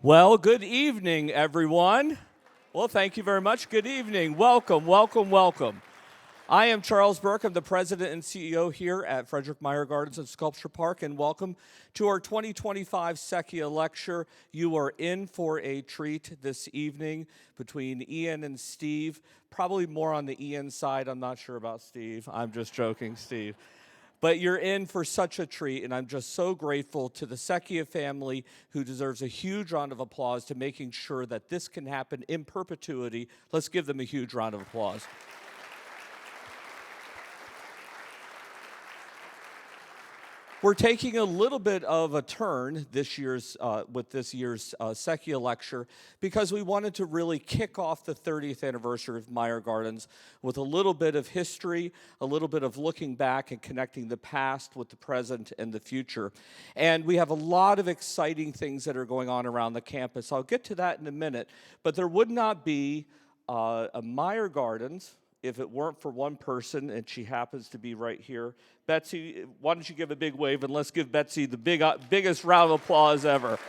Well, good evening, everyone. Well, thank you very much. Good evening. Welcome, welcome, welcome. I am Charles Burke. I'm the president and CEO here at Meijer Gardens and Sculpture Park, and welcome to our 2025 Secchia lecture. You are in for a treat this evening between Ian and Steve. Probably more on the Ian side. I'm not sure about Steve. I'm just joking, Steve. But you're in for such a treat, and I'm just so grateful to the Secchia family, who deserves a huge round of applause to making sure that this can happen in perpetuity. Let's give them a huge round of applause. We're taking a little bit of a turn this year's with this year's Secchia lecture because we wanted to really kick off the 30th anniversary of Meijer Gardens with a little bit of history, a little bit of looking back and connecting the past with the present and the future. And we have a lot of exciting things that are going on around the campus. I'll get to that in a minute, but there would not be a Meijer Gardens if it weren't for one person, and she happens to be right here. Betsy, why don't you give a big wave, and let's give Betsy the biggest round of applause ever.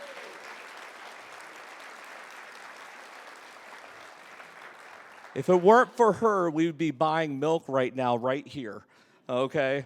If it weren't for her, we would be buying milk right now, right here, okay?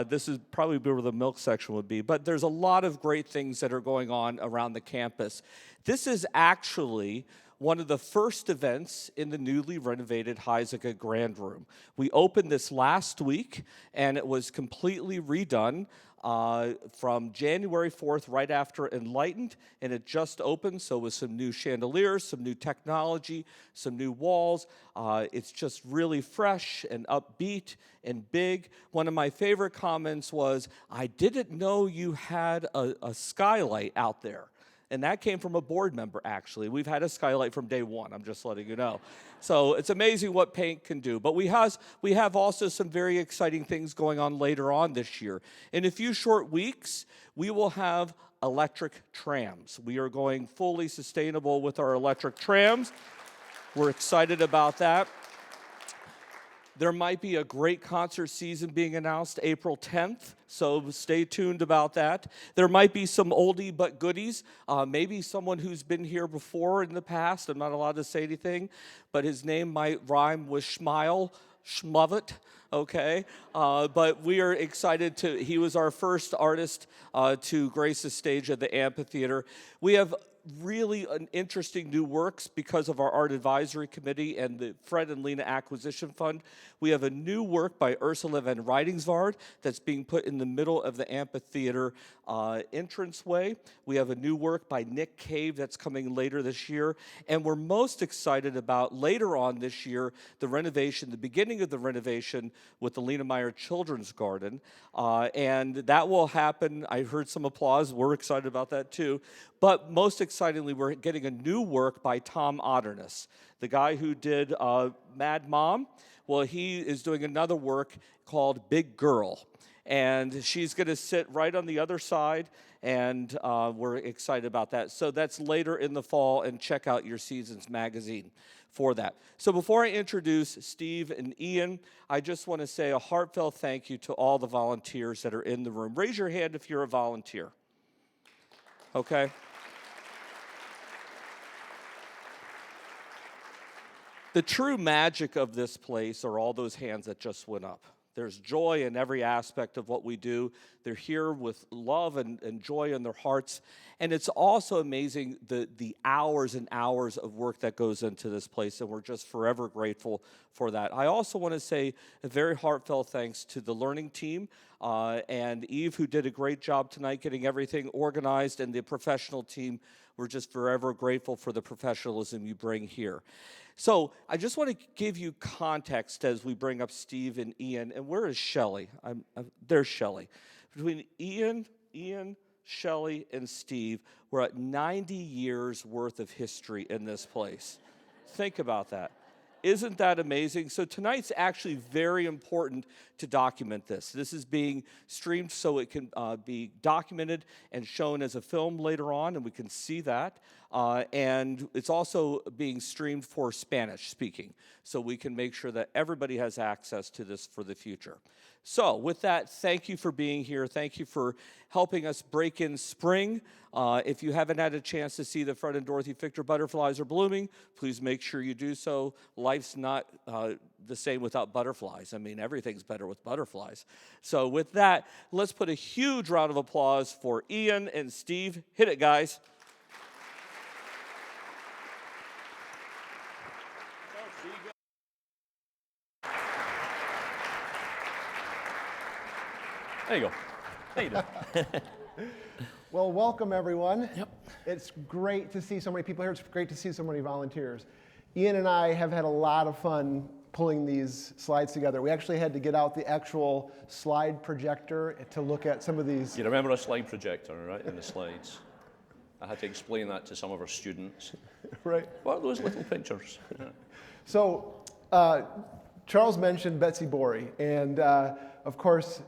This is probably where the milk section would be, but there's a lot of great things that are going on around the campus. This is actually one of the first events in the newly renovated Heiseka Grand Room. We opened this last week, and it was completely redone from January 4th, right after Enlightened, and it just opened, so with some new chandeliers, some new technology, some new walls. It's just really fresh and upbeat and big. One of my favorite comments was, "I didn't know you had a skylight out there." And that came from a board member, actually. We've had a skylight from day one, I'm just letting you know. So it's amazing what paint can do. But we have also some very exciting things going on later on this year. In a few short weeks, we will have electric trams. We are going fully sustainable with our electric trams. We're excited about that. There might be a great concert season being announced April 10th, so stay tuned about that. There might be some oldie but goodies. Maybe someone who's been here before in the past. I'm not allowed to say anything, but his name might rhyme with Schmile, Schmovet, okay? But we are excited he was our first artist to grace the stage at the amphitheater. We have really an interesting new works because of our art advisory committee and the Fred and Lena Acquisition Fund. We have a new work by Ursula van Rijdingsvaart that's being put in the middle of the amphitheater entranceway. We have a new work by Nick Cave that's coming later this year. And we're most excited about later on this year, the beginning of the renovation with the Lena Meijer Children's Garden. And that will happen. I heard some applause. We're excited about that too. But most excitingly, we're getting a new work by Tom Otterness, the guy who did Mad Mom. Well, he is doing another work called Big Girl. And she's going to sit right on the other side, and we're excited about that. So that's later in the fall, and check out your Seasons magazine for that. So before I introduce Steve and Ian, I just want to say a heartfelt thank you to all the volunteers that are in the room. Raise your hand if you're a volunteer. Okay? The true magic of this place are all those hands that just went up. There's joy in every aspect of what we do. They're here with love and joy in their hearts. And it's also amazing the hours and hours of work that goes into this place, and we're just forever grateful for that. I also want to say a very heartfelt thanks to the learning team and Eve, who did a great job tonight getting everything organized, and the professional team. We're just forever grateful for the professionalism you bring here. So I just want to give you context as we bring up Steve and Ian. And where is Shelley? There's Shelley. Between Ian, Shelley, and Steve, we're at 90 years worth of history in this place. Think about that. Isn't that amazing? So tonight's actually very important to document this. This is being streamed so it can be documented and shown as a film later on, and we can see that. And it's also being streamed for Spanish speaking, so we can make sure that everybody has access to this for the future. So with that, thank you for being here. Thank you for helping us break in spring. If you haven't had a chance to see the Fred and Dorothy Fichter butterflies are blooming, please make sure you do so. Life's not the same without butterflies. I mean, everything's better with butterflies. So with that, let's put a huge round of applause for Ian and Steve. Hit it, guys. There you go. There you go. Well, welcome everyone. Yep. It's great to see so many people here. It's great to see so many volunteers. Ian and I have had a lot of fun pulling these slides together. We actually had to get out the actual slide projector to look at some of these. You remember a slide projector, right, in the slides? I had to explain that to some of our students. Right. What are those little pictures? So, Charles mentioned Betsy Borey, and of course,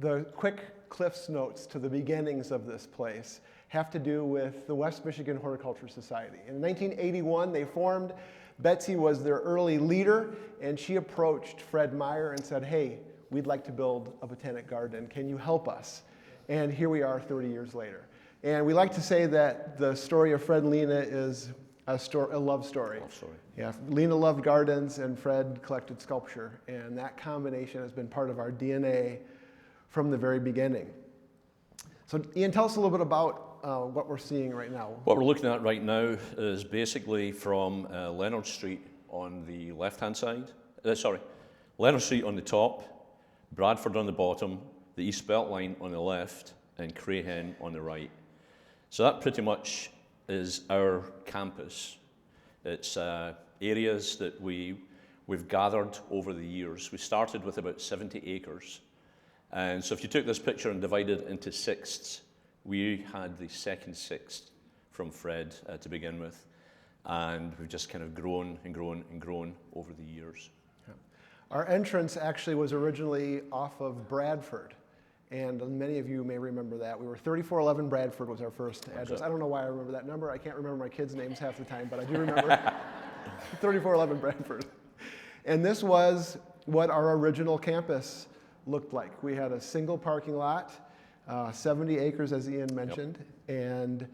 the quick Cliff's Notes to the beginnings of this place have to do with the West Michigan Horticulture Society. In 1981, they formed. Betsy was their early leader, and she approached Fred Meijer and said, hey, we'd like to build a botanic garden. Can you help us? And here we are 30 years later. And we like to say that the story of Fred and Lena is a love story. Love story. Yeah, Lena loved gardens, and Fred collected sculpture. And that combination has been part of our DNA from the very beginning. So Ian, tell us a little bit about what we're seeing right now. What we're looking at right now is basically from Leonard Street on the left-hand side. Leonard Street on the top, Bradford on the bottom, the East Beltline on the left, and Crayhen on the right. So that pretty much is our campus. It's areas that we've gathered over the years. We started with about 70 acres. And so if you took this picture and divided it into sixths, we had the second sixth from Fred to begin with. And we've just kind of grown and grown and grown over the years. Yeah. Our entrance actually was originally off of Bradford. And many of you may remember that. We were 3411 Bradford was our first address. I don't know why I remember that number. I can't remember my kids' names half the time, but I do remember 3411 Bradford. And this was what our original campus looked like. We had a single parking lot, 70 acres as Ian mentioned, and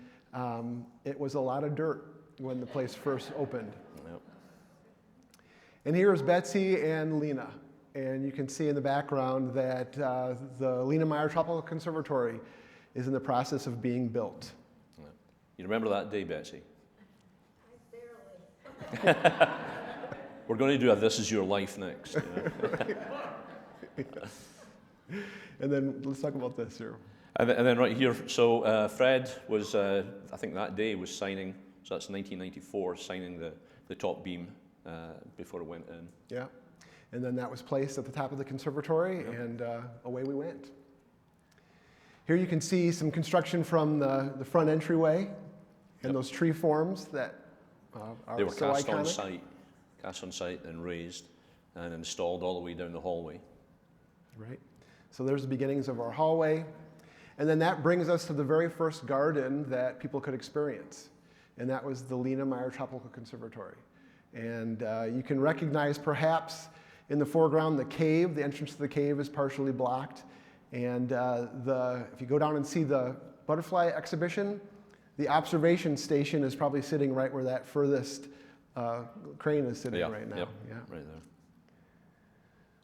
it was a lot of dirt when the place first opened. Yep. And here's Betsy and Lena. And you can see in the background that the Lena Meijer Tropical Conservatory is in the process of being built. Yep. You remember that day, Betsy? Barely. We're going to do a This Is Your Life next. You know? And then let's talk about this here. And then right here, so Fred was, I think that day was signing, so that's 1994, signing the top beam before it went in. Yeah. And then that was placed at the top of the conservatory, and away we went. Here you can see some construction from the front entryway and those tree forms that are They were so cast iconic. cast on site and raised and installed all the way down the hallway. Right. So there's the beginnings of our hallway. And then that brings us to the very first garden that people could experience. And that was the Lena Meijer Tropical Conservatory. And you can recognize perhaps in the foreground the cave. The entrance to the cave is partially blocked. And if you go down and see the butterfly exhibition, the observation station is probably sitting right where that furthest crane is sitting right now. Yep. Yeah. Right there.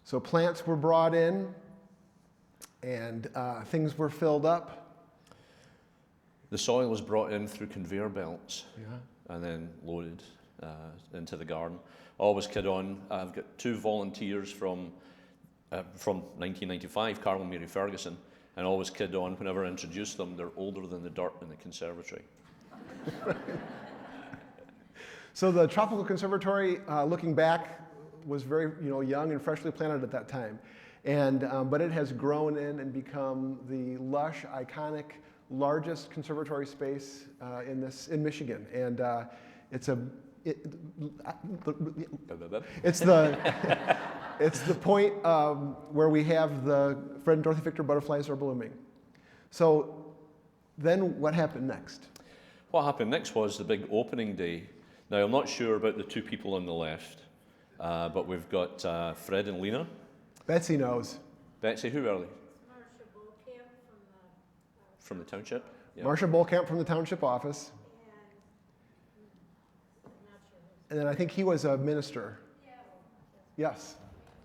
So plants were brought in, and things were filled up. The soil was brought in through conveyor belts Yeah. and then loaded into the garden. Always kid on. I've got two volunteers from 1995, Carl and Mary Ferguson, and always kid on whenever I introduce them, they're older than the dirt in the conservatory. So the Tropical Conservatory, looking back, was very young and freshly planted at that time. And, but it has grown in and become the lush, iconic, largest conservatory space in Michigan. And it's the point where we have the Fred and Dorothy Fichter butterflies are blooming. So then what happened next? What happened next was the big opening day. Now, I'm not sure about the two people on the left, but we've got Fred and Lena. Betsy knows. Betsy, who are they? From the township? Yeah. Marcia Bolkamp from the township office. And then I think he was a minister. Yes.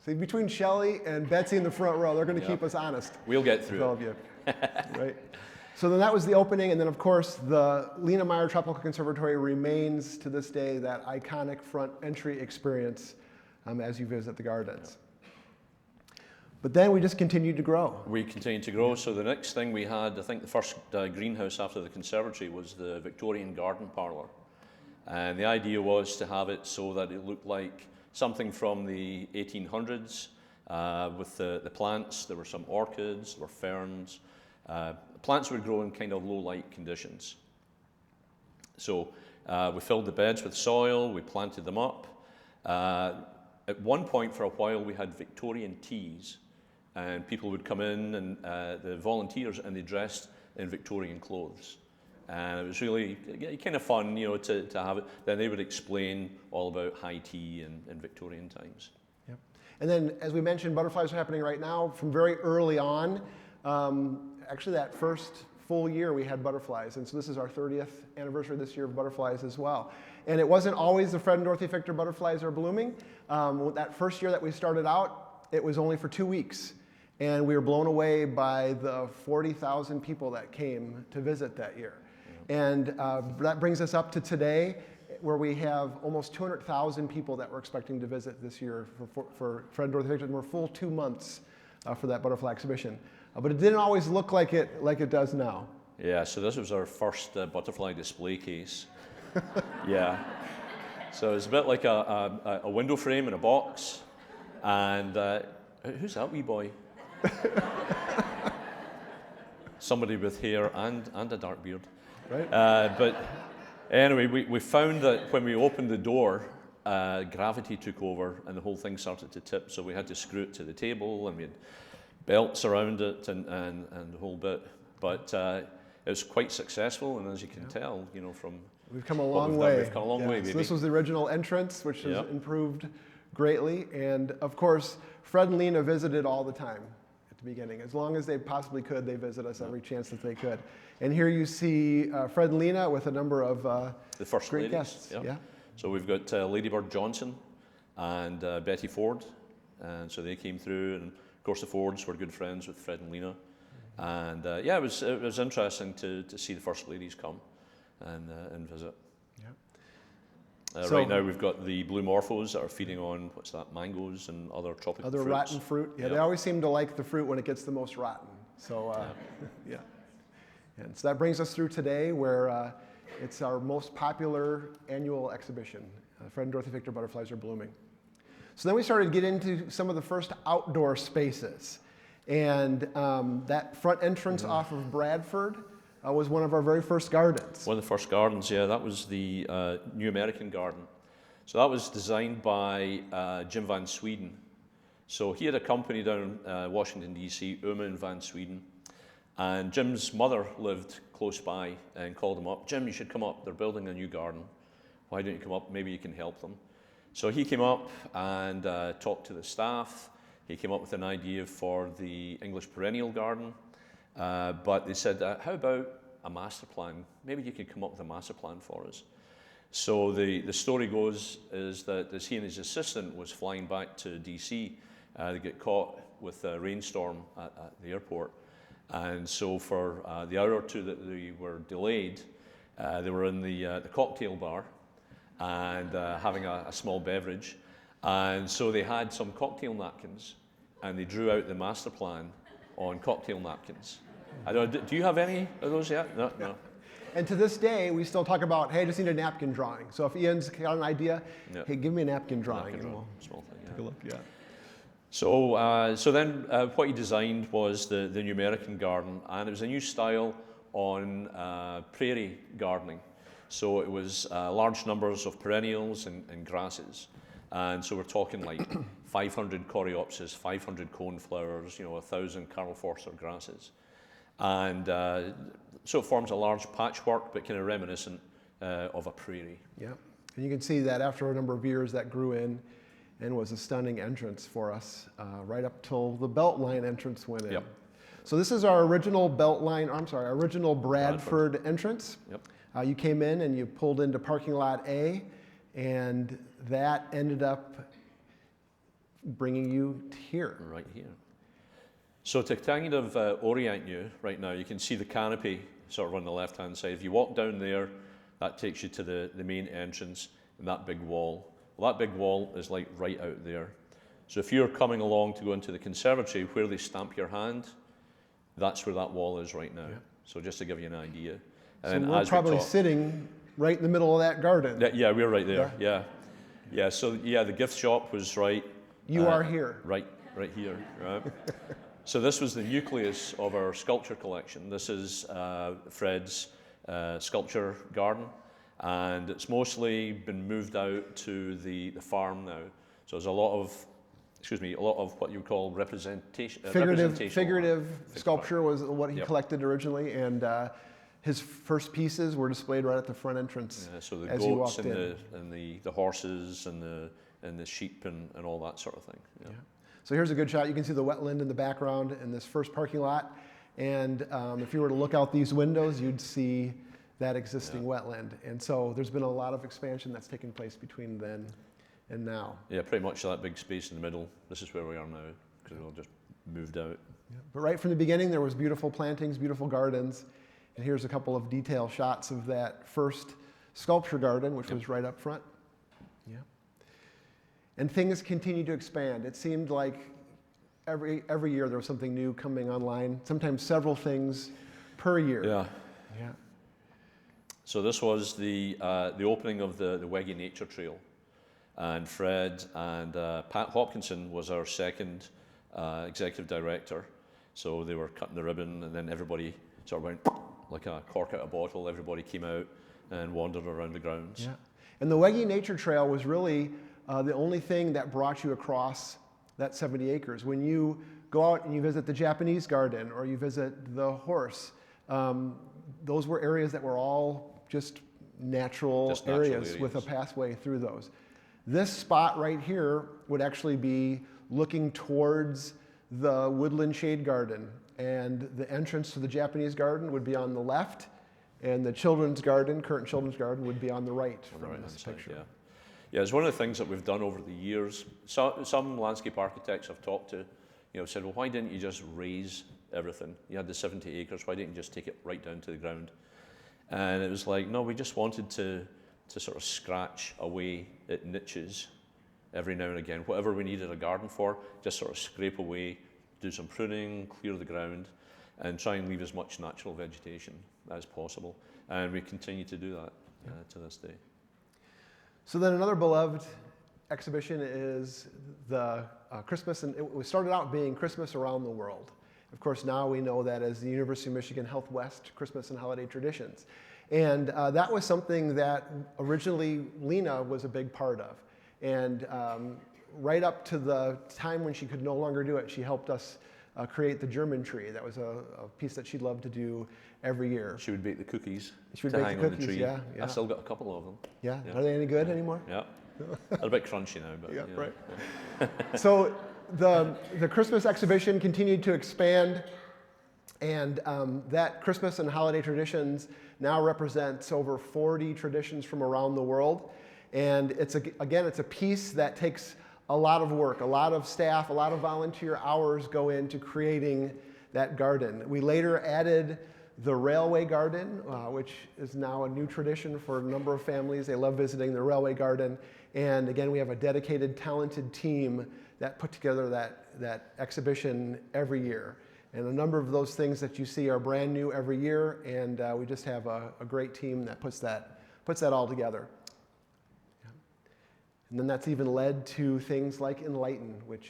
See, between Shelley and Betsy in the front row, they're going to keep us honest. We'll get through all of you. Right? So then that was the opening, and then of course the Lena Meijer Tropical Conservatory remains to this day that iconic front entry experience as you visit the gardens. But then we just continued to grow. We continued to grow. So the next thing we had, I think the first greenhouse after the conservatory was the Victorian garden parlour. And the idea was to have it so that it looked like something from the 1800s with the plants. There were some orchids, there were ferns. Plants would grow in kind of low light conditions. So we filled the beds with soil, we planted them up. At one point for a while we had Victorian teas, and people would come in, and the volunteers, and they dressed in Victorian clothes. And it was really kind of fun, you know, to have it. Then they would explain all about high tea in Victorian times. Yep. And then, as we mentioned, butterflies are happening right now. From very early on, actually that first full year we had butterflies. And so this is our 30th anniversary this year of butterflies as well. And it wasn't always the Fred and Dorothy Fichter butterflies are blooming. That first year that we started out, it was only for 2 weeks. And we were blown away by the 40,000 people that came to visit that year. And that brings us up to today, where we have almost 200,000 people that we're expecting to visit this year for Fred and Dorothy Fichter. And we're full 2 months for that butterfly exhibition. But it didn't always look like it does now. Yeah, so this was our first butterfly display case. Yeah. So it's a bit like a window frame in a box. And who's that wee boy? Somebody with hair and a dark beard. Right. But anyway, we found that when we opened the door, gravity took over and the whole thing started to tip. So we had to screw it to the table, and we had belts around it and the whole bit. But it was quite successful, and as you can tell, you know, from we've come a long way. We've come a long way, baby. So this was the original entrance, which has improved greatly. And of course, Fred and Lena visited all the time at the beginning. As long as they possibly could, they visit us every chance that they could. And here you see Fred and Lena with a number of the first great ladies. guests. Yeah. So we've got Ladybird Johnson and Betty Ford, and so they came through. And of course, the Fords were good friends with Fred and Lena. And it was interesting to see the first ladies come and visit. Right now we've got the blue morphos that are feeding on, mangoes and other tropical fruits. Other rotten fruit. Yeah, they always seem to like the fruit when it gets the most rotten. So, yeah. And so that brings us through today, where it's our most popular annual exhibition. Fred and Dorothy Fichter Butterflies Are Blooming. So then we started to get into some of the first outdoor spaces. And that front entrance off of Bradford was one of our very first gardens. One of the first gardens, yeah. That was the New American Garden. So that was designed by Jim Van Sweden. So he had a company down in Washington, D.C., Uman Van Sweden. And Jim's mother lived close by and called him up. Jim, you should come up. They're building a new garden. Why don't you come up? Maybe you can help them. So he came up and talked to the staff. He came up with an idea for the English perennial garden. But they said, how about a master plan? Maybe you could come up with a master plan for us. So the story goes is that as he and his assistant was flying back to DC, they get caught with a rainstorm at the airport. And so for the hour or two that they were delayed, they were in the cocktail bar and having a small beverage. And so they had some cocktail napkins, and they drew out the master plan on cocktail napkins. I don't know, do you have any of those yet? No. And to this day, we still talk about, hey, I just need a napkin drawing. So if Ian's got an idea, hey, give me a napkin drawing. Small thing, take a look, So then what he designed was the New American Garden, and it was a new style on prairie gardening. So it was large numbers of perennials and grasses. And so we're talking like 500 coreopsis, 500 coneflowers, 1,000 Carl Forster grasses. And so it forms a large patchwork, but kind of reminiscent of a prairie. Yeah, and you can see that after a number of years that grew in. and was a stunning entrance for us right up till the Beltline entrance went in. Yep. So this is our original Beltline, I'm sorry, our original Bradford entrance. Yep. You came in and you pulled into parking lot A, and that ended up bringing you here. Right here. So to kind of orient you right now, you can see the canopy sort of on the left-hand side. If you walk down there, that takes you to the main entrance and that big wall. Well, that big wall is like right out there. So if you're coming along to go into the conservatory where they stamp your hand, that's where that wall is right now. Yeah. So just to give you an idea. And so we're probably sitting right in the middle of that garden. Yeah, we're right there, yeah. So yeah, the gift shop was right. You are here. Right here, right? So this was the nucleus of our sculpture collection. This is Fred's sculpture garden, and it's mostly been moved out to the farm now. So there's a lot of what you would call representation. Figurative sculpture was what he collected originally, and his first pieces were displayed right at the front entrance. Yeah, so the as goats you walked in. and the horses and the sheep and all that sort of thing. Yeah. So here's a good shot. You can see the wetland in the background in this first parking lot. And if you were to look out these windows, you'd see that existing wetland. And so there's been a lot of expansion that's taken place between then and now. Yeah, pretty much that big space in the middle. This is where we are now, because we all just moved out. Yeah. But right from the beginning, there was beautiful plantings, beautiful gardens. And here's a couple of detail shots of that first sculpture garden, which was right up front. Yeah. And things continue to expand. It seemed like every year there was something new coming online, sometimes several things per year. Yeah. Yeah. So this was the opening of the Weggy Nature Trail. And Fred and Pat Hopkinson was our second executive director. So they were cutting the ribbon, and then everybody sort of went like a cork out of a bottle. Everybody came out and wandered around the grounds. Yeah. And the Weggy Nature Trail was really the only thing that brought you across that 70 acres. When you go out and you visit the Japanese garden or you visit the horse, those were areas that were all just natural areas with a pathway through those. This spot right here would actually be looking towards the woodland shade garden, and the entrance to the Japanese garden would be on the left, and the children's garden, current children's garden, would be on the right from this picture. Yeah. Yeah, it's one of the things that we've done over the years. So, some landscape architects I've talked to, said, well, why didn't you just raise everything? You had the 70 acres, why didn't you just take it right down to the ground? And it was like, no, we just wanted to sort of scratch away at niches every now and again. Whatever we needed a garden for, just sort of scrape away, do some pruning, clear the ground, and try and leave as much natural vegetation as possible. And we continue to do that to this day. So then another beloved exhibition is the Christmas, and it started out being Christmas Around the World. Of course, now we know that as the University of Michigan Health West Christmas and Holiday Traditions. And that was something that originally Lena was a big part of. And right up to the time when she could no longer do it, she helped us create the German tree. That was a piece that she loved to do every year. She would bake the cookies to hang on the tree. Yeah. I've still got a couple of them. Yeah? Are they any good anymore? Yeah. They're a bit crunchy now, but right. So the Christmas exhibition continued to expand, and that Christmas and holiday traditions now represents over 40 traditions from around the world. And it's a piece that takes a lot of work, a lot of staff, a lot of volunteer hours go into creating that garden. We later added the railway garden, which is now a new tradition for a number of families. They love visiting the railway garden. And again, we have a dedicated, talented team that put together that exhibition every year. And a number of those things that you see are brand new every year, and we just have a great team that puts that all together. And then that's even led to things like Enlighten, which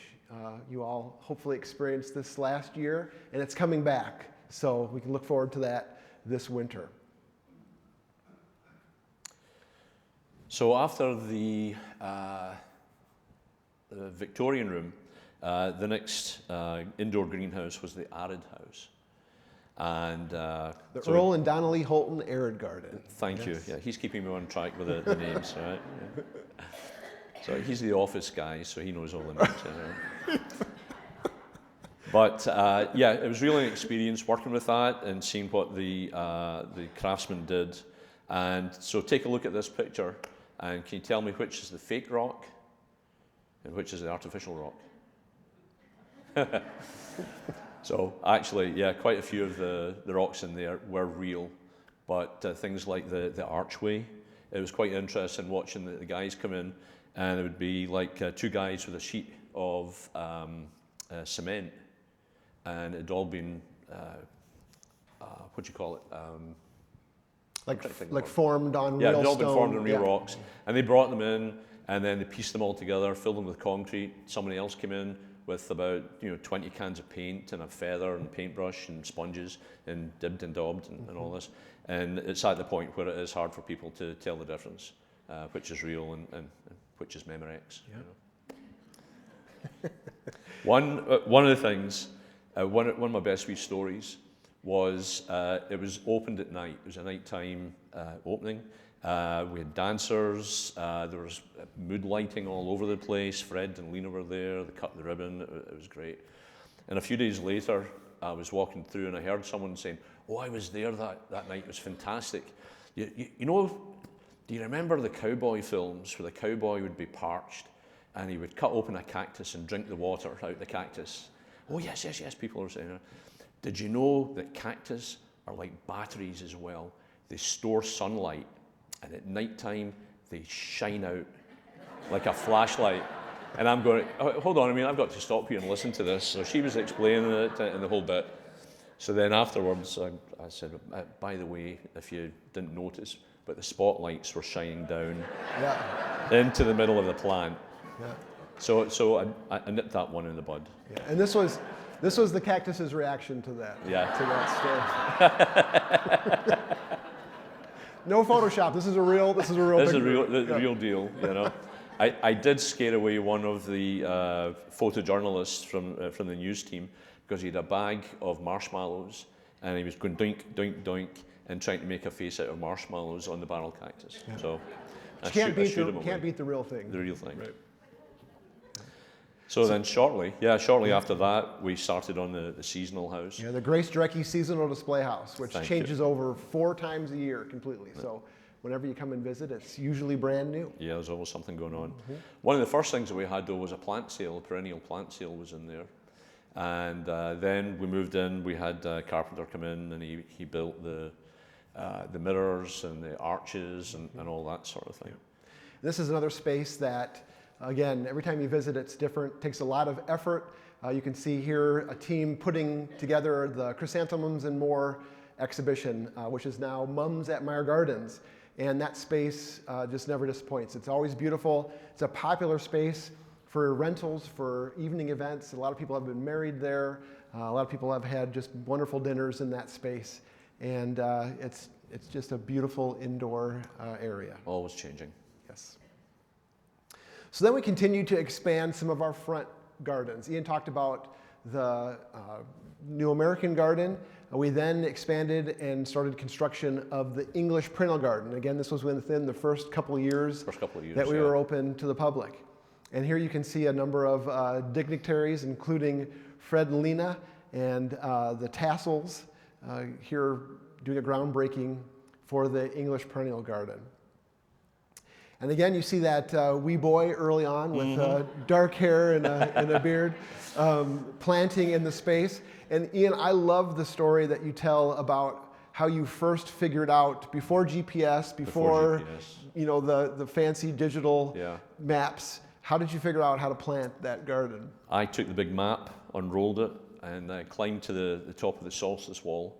you all hopefully experienced this last year, and it's coming back. So we can look forward to that this winter. So after the Victorian room, the next indoor greenhouse was the Arid House. And the Earl and Donnelly Holton Arid Garden. Thank you. Yeah, he's keeping me on track with the names, right? Yeah. So he's the office guy, so he knows all the names. But yeah, it was really an experience working with that and seeing what the craftsmen did. And so take a look at this picture, and can you tell me which is the fake rock and which is the artificial rock? So actually, yeah, quite a few of the rocks in there were real, but things like the archway, it was quite interesting watching the guys come in, and it would be like two guys with a sheet of cement, and it had all been, what do you call it? Like formed on yeah, real it had all been stone. formed on real Yeah. rocks, and they brought them in, and then they pieced them all together, filled them with concrete. Somebody else came in with about 20 cans of paint and a feather and paintbrush and sponges and dibbed and daubed and all this. And it's at the point where it is hard for people to tell the difference, which is real and which is Memorex. Yeah. One of the things, one of my best wee stories was it was opened at night. It was a nighttime opening. We had dancers, there was mood lighting all over the place. Fred and Lena were there, they cut the ribbon, it was great. And a few days later, I was walking through and I heard someone saying, "Oh, I was there that night, it was fantastic. You know, do you remember the cowboy films where the cowboy would be parched and he would cut open a cactus and drink the water out the cactus?" "Oh, yes, people are saying that." "Did you know that cactus are like batteries as well? They store sunlight, and at night time they shine out like a flashlight." And I'm going, "Oh, hold on, I've got to stop you and listen to this." So she was explaining it and the whole bit. So then afterwards I said, "By the way, if you didn't notice, but the spotlights were shining down into the middle of the plant." Yeah. So I nipped that one in the bud. Yeah. And this was the cactus's reaction to that. Yeah. To that story. No Photoshop. This is a real This is picture. the real deal, I did scare away one of the photojournalists from the news team because he had a bag of marshmallows and he was going doink, doink, doink and trying to make a face out of marshmallows on the barrel cactus. Yeah. So I Can't beat beat the real thing. the real thing. Right. So then shortly after that, we started on the seasonal house. Yeah, the Grace Drecke Seasonal Display House, which Thank changes over 4 times a year completely. Yeah. So whenever you come and visit, it's usually brand new. Yeah, there's always something going on. One of the first things that we had, though, was a plant sale. A perennial plant sale was in there. And then we moved in. We had a carpenter come in, and he built the mirrors and the arches and all that sort of thing. This is another space that, again, every time you visit, it's different. It takes a lot of effort. You can see here a team putting together the Chrysanthemums and More exhibition, which is now Mums at Meijer Gardens. And that space just never disappoints. It's always beautiful. It's a popular space for rentals, for evening events. A lot of people have been married there. A lot of people have had just wonderful dinners in that space. And it's just a beautiful indoor area. Always changing. Yes. So then we continue to expand some of our front gardens. Ian talked about the New American Garden. We then expanded and started construction of the English perennial garden. Again, this was within the first couple of years that we were open to the public. And here you can see a number of dignitaries, including Fred and Lena, and the tassels here doing a groundbreaking for the English perennial garden. And again, you see that wee boy early on with dark hair and a beard planting in the space. And Ian, I love the story that you tell about how you first figured out before GPS, before the fancy digital maps. How did you figure out how to plant that garden? I took the big map, unrolled it, and I climbed to the top of the solstice wall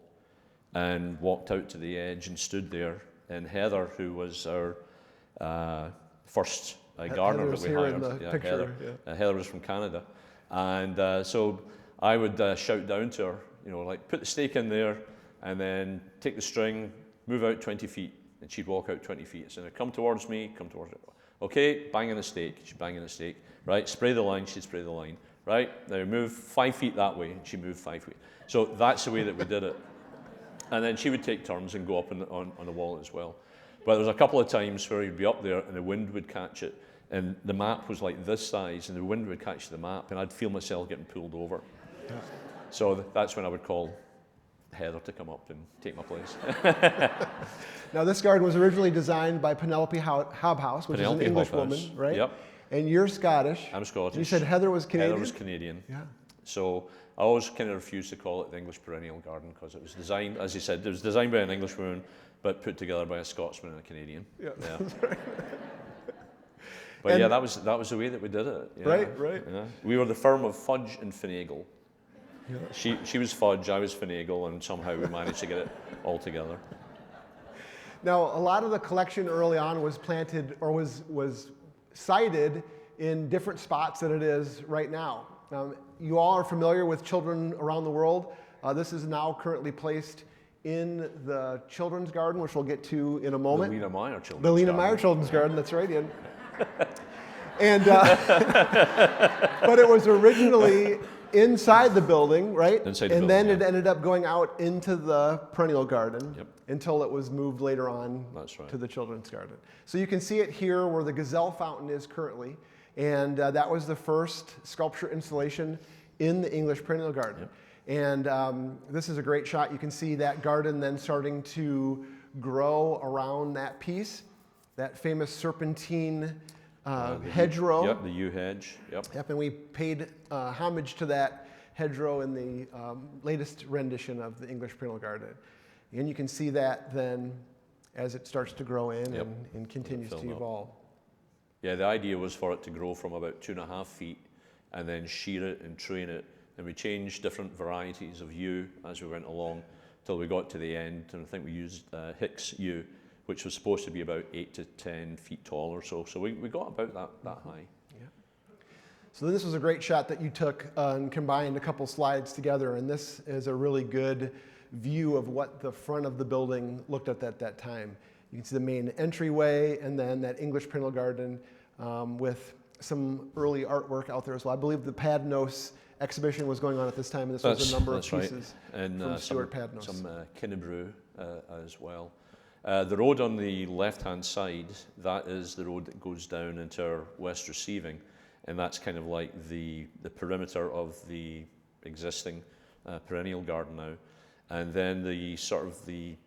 and walked out to the edge and stood there. And Heather, who was our first gardener that we hired, Heather was from Canada, and so I would shout down to her, like, put the stake in there, and then take the string, move out 20 feet, and she'd walk out 20 feet. So come towards me, come towards her. Okay, bang in the stake. She'd bang in the stake. Right, spray the line. She'd spray the line. Right, now move 5 feet that way, and she'd move 5 feet. So that's the way that we did it. And then she would take turns and go up on the wall as well. But there was a couple of times where you'd be up there and the wind would catch it And the map was like this size, and the wind would catch the map, and I'd feel myself getting pulled over. Yeah. So that's when I would call Heather to come up and take my place. Now, this garden was originally designed by Penelope Hobhouse, which is an English woman, right? Yep. And you're Scottish. I'm Scottish. You said Heather was Canadian? Heather was Canadian. Yeah. So I always kind of refused to call it the English perennial garden because it was designed, as you said, it was designed by an English woman, but put together by a Scotsman and a Canadian. Yeah. But and yeah, that was the way that we did it. Yeah. Right. Yeah. We were the firm of fudge and finagle. Yeah. She was fudge, I was finagle, and somehow we managed to get it all together. Now, a lot of the collection early on was planted or was sited in different spots than it is right now. You all are familiar with Children Around the World. This is now currently placed in the Children's Garden, which we'll get to in a moment. The Lena Meijer Children's The Lena Garden. Meijer Children's Garden, that's right, Ian. And, but it was originally inside the building, right? Inside the and building, then yeah. it ended up going out into the perennial garden Yep. until it was moved later on That's right. to the children's garden. So you can see it here where the gazelle fountain is currently. And that was the first sculpture installation in the English perennial garden. Yep. And this is a great shot. You can see that garden then starting to grow around that piece, that famous serpentine hedgerow. Yep, the yew hedge. Yep. Yep, and we paid homage to that hedgerow in the latest rendition of the English perennial garden. And you can see that then as it starts to grow in Yep. and continues to evolve. Yeah, the idea was for it to grow from about 2.5 feet and then shear it and train it. And we changed different varieties of yew as we went along till we got to the end. And I think we used Hicks yew, which was supposed to be about 8 to 10 feet tall or so. So we got about that high. Yeah. So this was a great shot that you took and combined a couple slides together. And this is a really good view of what the front of the building looked at that time. You can see the main entryway and then that English perennial garden with some early artwork out there as well. I believe the Padnos exhibition was going on at this time, and this was a number of pieces and, from Stuart Padnos. Some Kinnebrew as well. The road on the left-hand side, that is the road that goes down into our west receiving, and that's kind of like the perimeter of the existing perennial garden now. And then the sort of the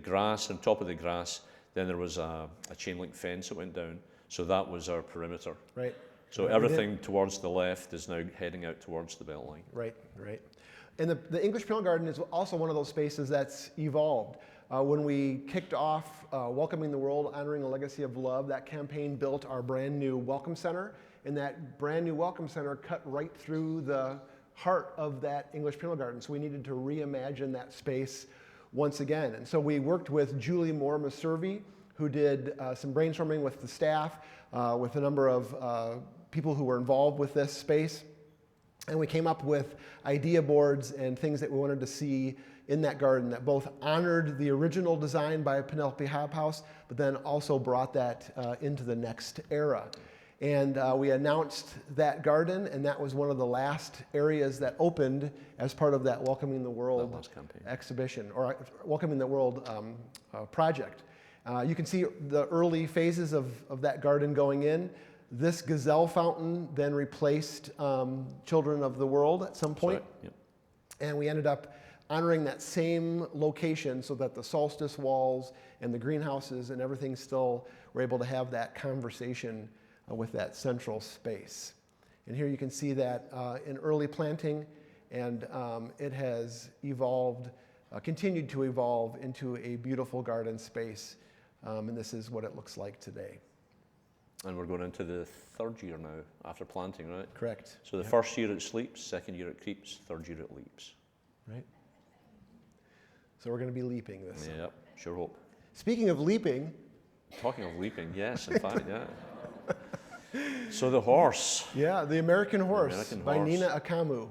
grass, on top of the grass, then there was a chain link fence that went down. So that was our perimeter. Right. So everything towards the left is now heading out towards the belt line. Right. And the English perennial garden is also one of those spaces that's evolved. When we kicked off Welcoming the World, Honoring a Legacy of Love, that campaign built our brand new Welcome Center. And that brand new Welcome Center cut right through the heart of that English perennial garden. So we needed to reimagine that space once again. And so we worked with Julie Moore-Maservi, who did some brainstorming with the staff, with a number of people who were involved with this space. And we came up with idea boards and things that we wanted to see in that garden that both honored the original design by Penelope Hobhouse, but then also brought that into the next era. And we announced that garden, and that was one of the last areas that opened as part of that Welcoming the World exhibition, or Welcoming the World project. You can see the early phases of that garden going in. This gazelle fountain then replaced Children of the World at some point. Yep. And we ended up honoring that same location so that the solstice walls and the greenhouses and everything still were able to have that conversation with that central space. And here you can see that in early planting, and it has evolved, continued to evolve into a beautiful garden space. And this is what it looks like today. And we're going into the third year now after planting, right? Correct. So the first year it sleeps, second year it creeps, third year it leaps. Right. So we're going to be leaping this. Yep, sure hope. Speaking of leaping. Talking of leaping, yes, in fact, yeah. So the horse. Yeah, the American Horse by Horse. Nina Akamu.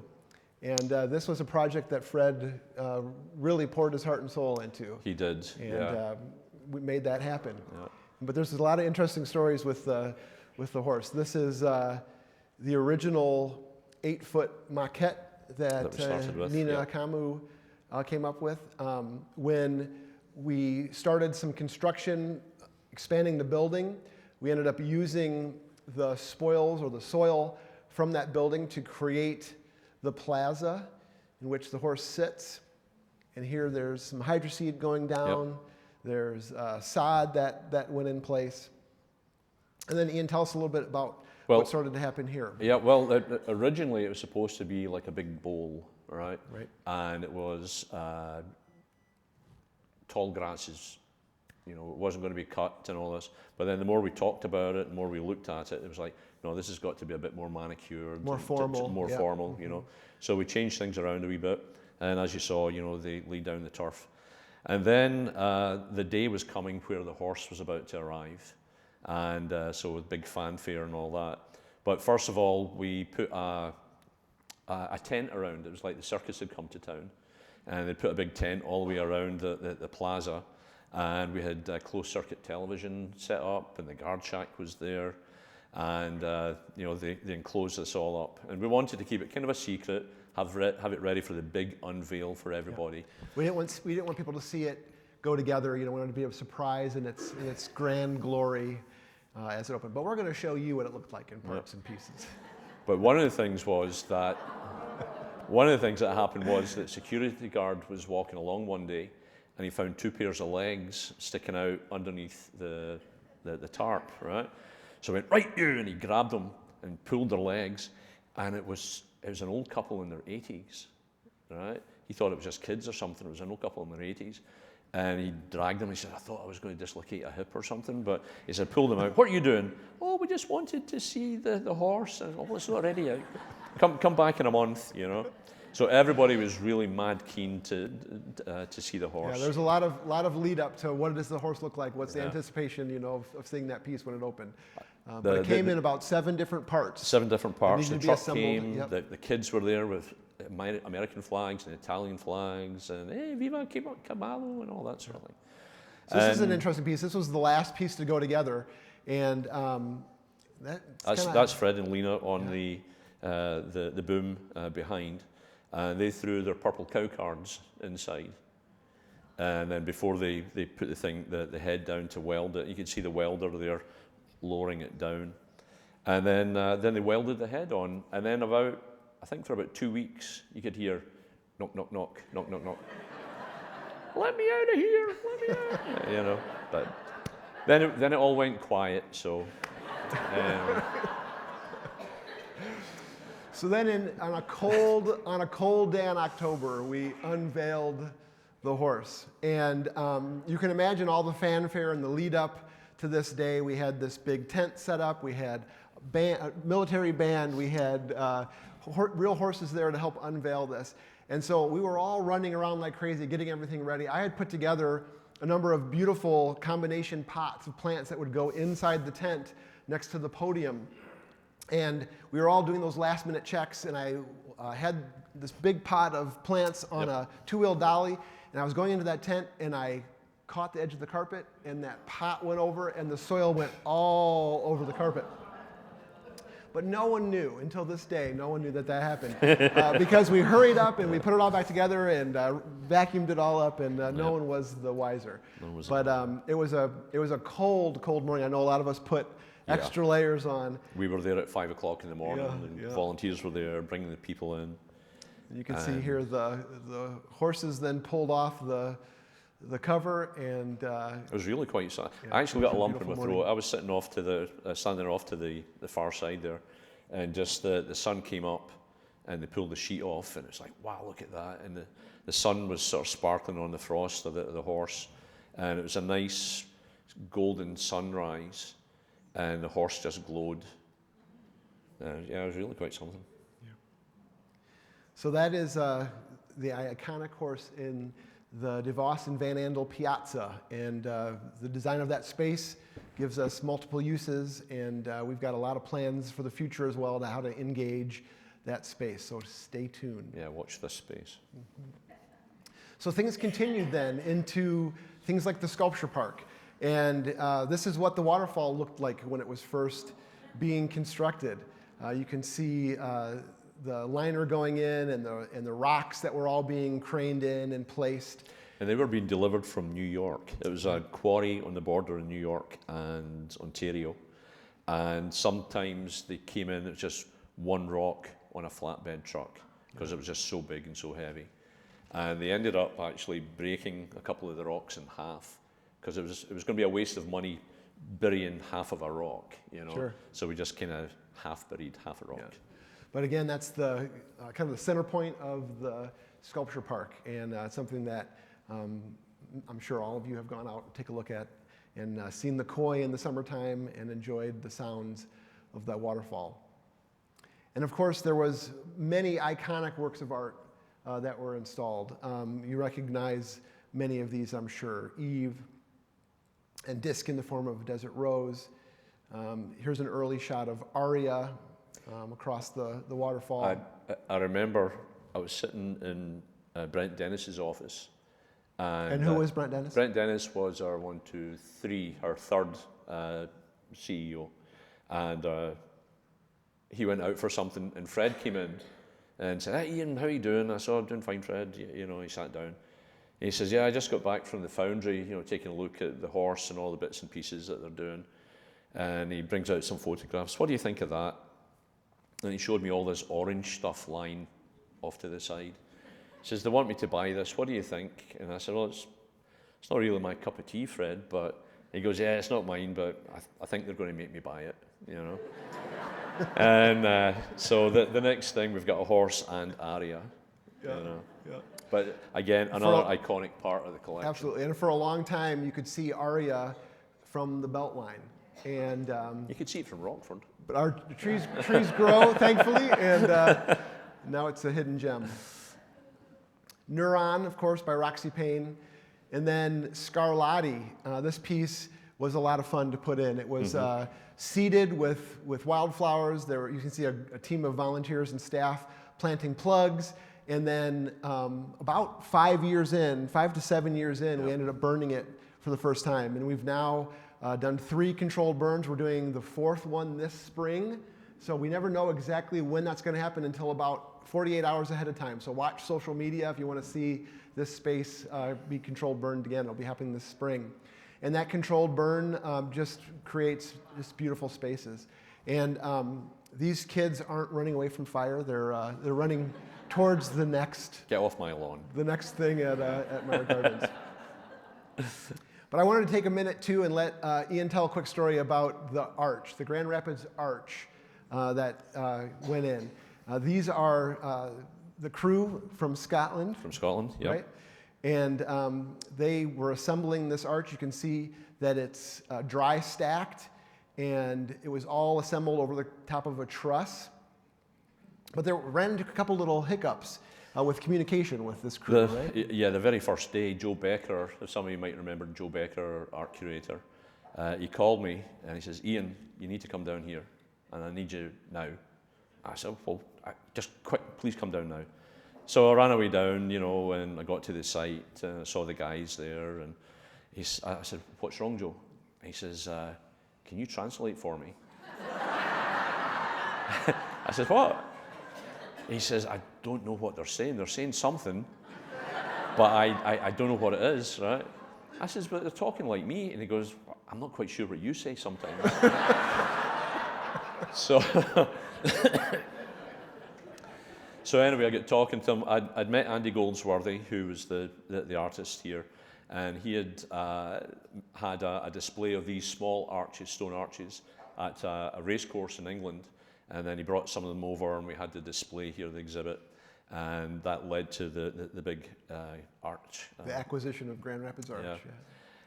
And this was a project that Fred really poured his heart and soul into. He did, And we made that happen. Yeah. But there's a lot of interesting stories with the horse. This is the original 8-foot maquette that we started with, Nina Akamu came up with. When we started some construction, expanding the building, we ended up using the spoils or the soil from that building to create the plaza in which the horse sits. And here there's some hydroseed going down. Yep. There's sod that went in place. And then Ian, tell us a little bit about what started to happen here. Yeah, well, originally it was supposed to be like a big bowl, right? Right. And it was tall grasses. You know, it wasn't going to be cut and all this. But then the more we talked about it, the more we looked at it, it was like, no, this has got to be a bit more manicured. More formal. More formal, you know. So we changed things around a wee bit. And as you saw, you know, they laid down the turf. And then the day was coming where the horse was about to arrive. And so with big fanfare and all that. But first of all, we put a tent around. It was like the circus had come to town. And they put a big tent all the way around the plaza. And we had closed circuit television set up, and the guard shack was there. And you know, they enclosed this all up. And we wanted to keep it kind of a secret, have it ready for the big unveil for everybody. Yeah. We didn't want people to see it go together. You know, we wanted to be a surprise in its grand glory as it opened. But we're going to show you what it looked like in parts and pieces. But one of the things that happened was that security guard was walking along one day, and he found 2 pairs of legs sticking out underneath the tarp, right? So he went, right you, and he grabbed them and pulled their legs, and it was an old couple in their 80s, right? He thought it was just kids or something. It was an old couple in their 80s. And he dragged them. He said, I thought I was going to dislocate a hip or something. But he said, pull them out. What are you doing? Oh, we just wanted to see the horse. And, oh, it's not ready out. Come back in a month, you know. So everybody was really mad keen to see the horse. Yeah, there's a lot of lead up to what does the horse look like? What's the anticipation, you know, of seeing that piece when it opened? But it came in about 7 different parts. 7 different parts. The truck came. Yep. The kids were there with American flags and Italian flags and hey, Viva Cavallo and all that sort of thing. So this is an interesting piece. This was the last piece to go together, and that's Fred and Lena on the boom behind. They threw their purple cow cards inside, and then before they put the head down to weld it, you could see the welder there lowering it down, and then they welded the head on, and then I think for about 2 weeks, you could hear knock, knock, knock, knock, knock, knock. Let me out of here, let me out. You know, but then it all went quiet, so. So then on a cold day in October, we unveiled the horse. And you can imagine all the fanfare and the lead up to this day. We had this big tent set up, we had a military band, we had real horses there to help unveil this. And so we were all running around like crazy, getting everything ready. I had put together a number of beautiful combination pots of plants that would go inside the tent next to the podium. And we were all doing those last minute checks, and I had this big pot of plants on a 2-wheel dolly, and I was going into that tent, and I caught the edge of the carpet, and that pot went over, and the soil went all over the carpet. But no one knew, until this day, no one knew that happened. Because we hurried up and we put it all back together and vacuumed it all up, and no one was the wiser. But it was a cold morning. I know a lot of us put extra layers on. We were there at 5 o'clock in the morning, and volunteers were there bringing the people in. You can see here the horses then pulled off the cover, and it was really quite sad. I actually got a lump in my throat. I was sitting off to standing off to the far side there, and just the sun came up, and they pulled the sheet off, and it's like, wow, look at that. And the sun was sort of sparkling on the frost of the horse, and it was a nice golden sunrise, and the horse just glowed. It was really quite something. Yeah. So that is the iconic horse in the DeVos and Van Andel Piazza, and the design of that space gives us multiple uses, and we've got a lot of plans for the future as well to how to engage that space, so stay tuned. Yeah, watch this space. Mm-hmm. So things continued then into things like the sculpture park, and this is what the waterfall looked like when it was first being constructed. You can see the liner going in and the rocks that were all being craned in and placed. And they were being delivered from New York. It was a quarry on the border in New York and Ontario. And sometimes they came in, it was just one rock on a flatbed truck because it was just so big and so heavy. And they ended up actually breaking a couple of the rocks in half because it was going to be a waste of money burying half of a rock, you know. Sure. So we just kind of half buried half a rock. Yeah. But again, that's the kind of the center point of the sculpture park, and it's something that I'm sure all of you have gone out and take a look at and seen the koi in the summertime and enjoyed the sounds of that waterfall. And of course, there was many iconic works of art that were installed. You recognize many of these, I'm sure. Eve and Disc in the form of Desert Rose. Here's an early shot of Aria across the waterfall. I remember I was sitting in Brent Dennis's office. And who was Brent Dennis? Brent Dennis was our our third CEO. And he went out for something, and Fred came in and said, "Hey, Ian, how are you doing?" I said, "I'm doing fine, Fred." You know, he sat down. And he says, "Yeah, I just got back from the foundry, you know, taking a look at the horse and all the bits and pieces that they're doing." And he brings out some photographs. "What do you think of that?" And he showed me all this orange stuff lying off to the side. He says, "They want me to buy this. What do you think?" And I said, "Well, it's not really my cup of tea, Fred." But he goes, "Yeah, it's not mine, but I think they're going to make me buy it, you know." And so the next thing, we've got a horse and Aria, you know. Yeah. But again, another iconic part of the collection. Absolutely, and for a long time, you could see Aria from the Beltline. And you could see it from Rockford. but our trees grow, thankfully, and now it's a hidden gem. Neuron, of course, by Roxy Payne. And then Scarlatti. This piece was a lot of fun to put in. It was seeded with wildflowers. You can see a team of volunteers and staff planting plugs. And then about 5 to 7 years in, we ended up burning it for the first time. And we've now done 3 controlled burns. We're doing the 4th one this spring. So we never know exactly when that's going to happen until about 48 hours ahead of time. So watch social media if you want to see this space be controlled burned again. It'll be happening this spring. And that controlled burn just creates just beautiful spaces. And these kids aren't running away from fire. They're running towards the next. Get off my lawn. The next thing at Meijer Gardens. But I wanted to take a minute too and let Ian tell a quick story about the arch, the Grand Rapids Arch that went in. These are the crew from Scotland. From Scotland, yeah. Right? And they were assembling this arch. You can see that it's dry stacked, and it was all assembled over the top of a truss. But there ran into a couple little hiccups with communication with this crew, right? Yeah, the very first day, Joe Becker, if some of you might remember Joe Becker, art curator, he called me and he says, "Ian, you need to come down here, and I need you now." I said, "Well, just quick, please come down now." So I ran away down, you know, and I got to the site and I saw the guys there, and I said, "What's wrong, Joe?" He says, "Can you translate for me?" I said, "What?" He says, "I don't know what they're saying. They're saying something, but I don't know what it is, right?" I says, "But they're talking like me." And he goes, "I'm not quite sure what you say sometimes." So anyway, I got talking to him. I'd met Andy Goldsworthy, who was the artist here, and he had had a display of these small arches, stone arches, at a race course in England. And then he brought some of them over, and we had the display here, the exhibit, and that led to the big arch. The acquisition of Grand Rapids Arch. Yeah. Yeah.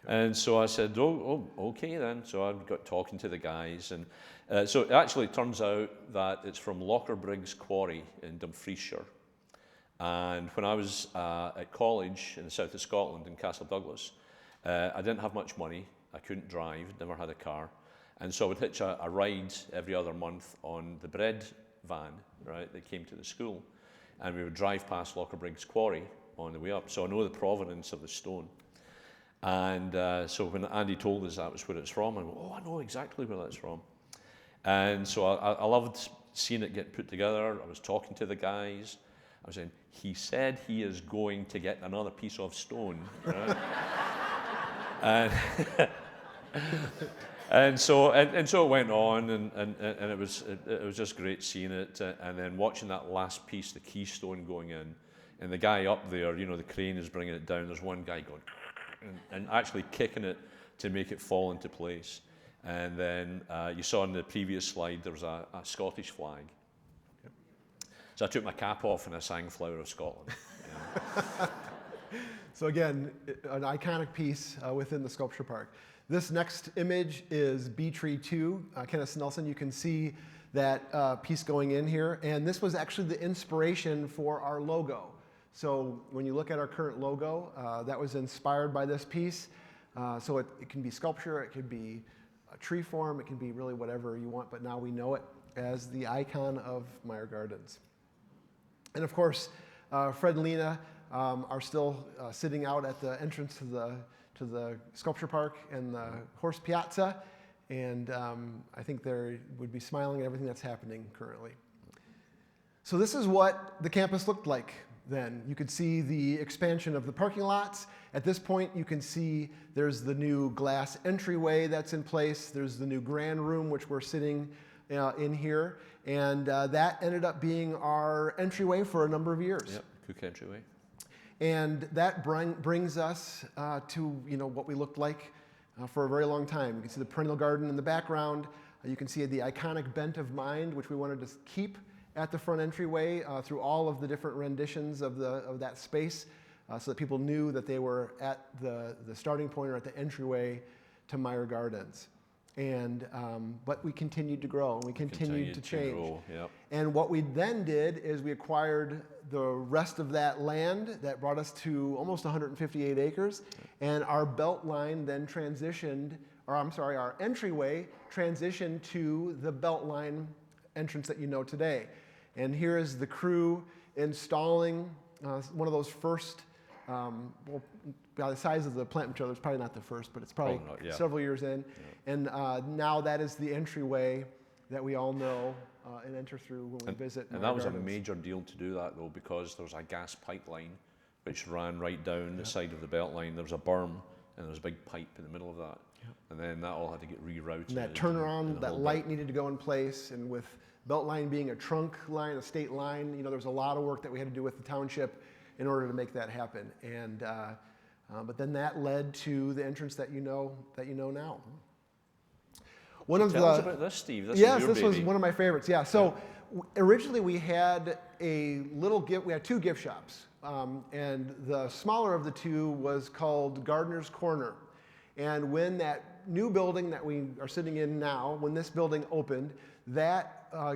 And so I said, oh, okay then. So I got talking to the guys, and so it actually turns out that it's from Locker Briggs Quarry in Dumfriesshire. And when I was at college in the south of Scotland in Castle Douglas, I didn't have much money. I couldn't drive, never had a car. And so I would hitch a ride every other month on the bread van, right, that came to the school. And we would drive past Locker Briggs Quarry on the way up. So I know the provenance of the stone. And so when Andy told us that was where it's from, I went, "Oh, I know exactly where that's from." And so I loved seeing it get put together. I was talking to the guys. I was saying, "He said he is going to get another piece of stone." Right? And And so it went on, and it was just great seeing it, and then watching that last piece, the keystone going in, and the guy up there, the crane is bringing it down. There's one guy going and actually kicking it to make it fall into place. And then you saw in the previous slide there was a Scottish flag. So I took my cap off and I sang "Flower of Scotland." So again, an iconic piece within the sculpture park. This next image is Bee Tree 2, Kenneth Nelson. You can see that piece going in here. And this was actually the inspiration for our logo. So when you look at our current logo, that was inspired by this piece. So it can be sculpture, it could be a tree form, it can be really whatever you want, but now we know it as the icon of Meijer Gardens. And of course, Fred and Lena are still sitting out at the entrance to the sculpture park and the horse piazza, and I think they would be smiling at everything that's happening currently. So this is what the campus looked like then. You could see the expansion of the parking lots. At this point, you can see there's the new glass entryway that's in place. There's the new grand room, which we're sitting in here, and that ended up being our entryway for a number of years. Yep, cook entryway. And that brings us to what we looked like for a very long time. You can see the perennial garden in the background. You can see the iconic bent of mind, which we wanted to keep at the front entryway through all of the different renditions of that space, so that people knew that they were at the starting point or at the entryway to Meijer Gardens. And but we continued to grow and we continued to change. Grow, yep. And what we then did is we acquired the rest of that land that brought us to almost 158 acres, and our belt line then our entryway transitioned to the belt line entrance that you know today. And here is the crew installing one of those first, by the size of the plant material, it's probably not the first, but it's probably several years in. Yeah. And now that is the entryway that we all know and enter through when we visit. And that was a major deal to do that, though, because there was a gas pipeline which ran right down the side of the belt line. There was a berm and there was a big pipe in the middle of that. Yep. And then that all had to get rerouted. And that turnaround, that light needed to go in place, and with Beltline being a trunk line, a state line, there was a lot of work that we had to do with the township in order to make that happen. And but then that led to the entrance that you know now. Tell us about this, Steve. This was one of my favorites. Yeah. So originally we had we had two gift shops, and the smaller of the two was called Gardener's Corner. And when that new building that we are sitting in now, when this building opened, that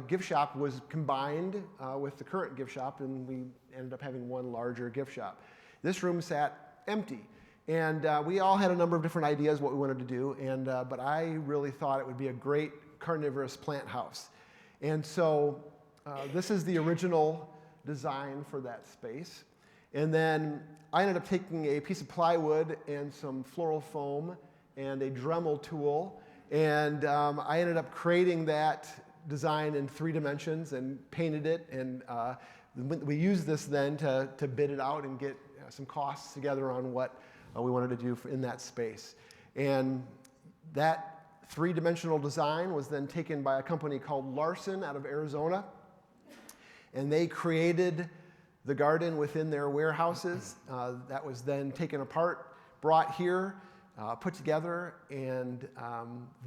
gift shop was combined with the current gift shop, and we ended up having one larger gift shop. This room sat empty, and we all had a number of different ideas what we wanted to do, and but I really thought it would be a great carnivorous plant house. And so this is the original design for that space. And then I ended up taking a piece of plywood and some floral foam and a Dremel tool, and I ended up creating that design in 3 dimensions and painted it, and we used this then to bid it out and get some costs together on what we wanted to do in that space. And that 3-dimensional design was then taken by a company called Larson out of Arizona, and they created the garden within their warehouses. That was then taken apart, brought here, put together, and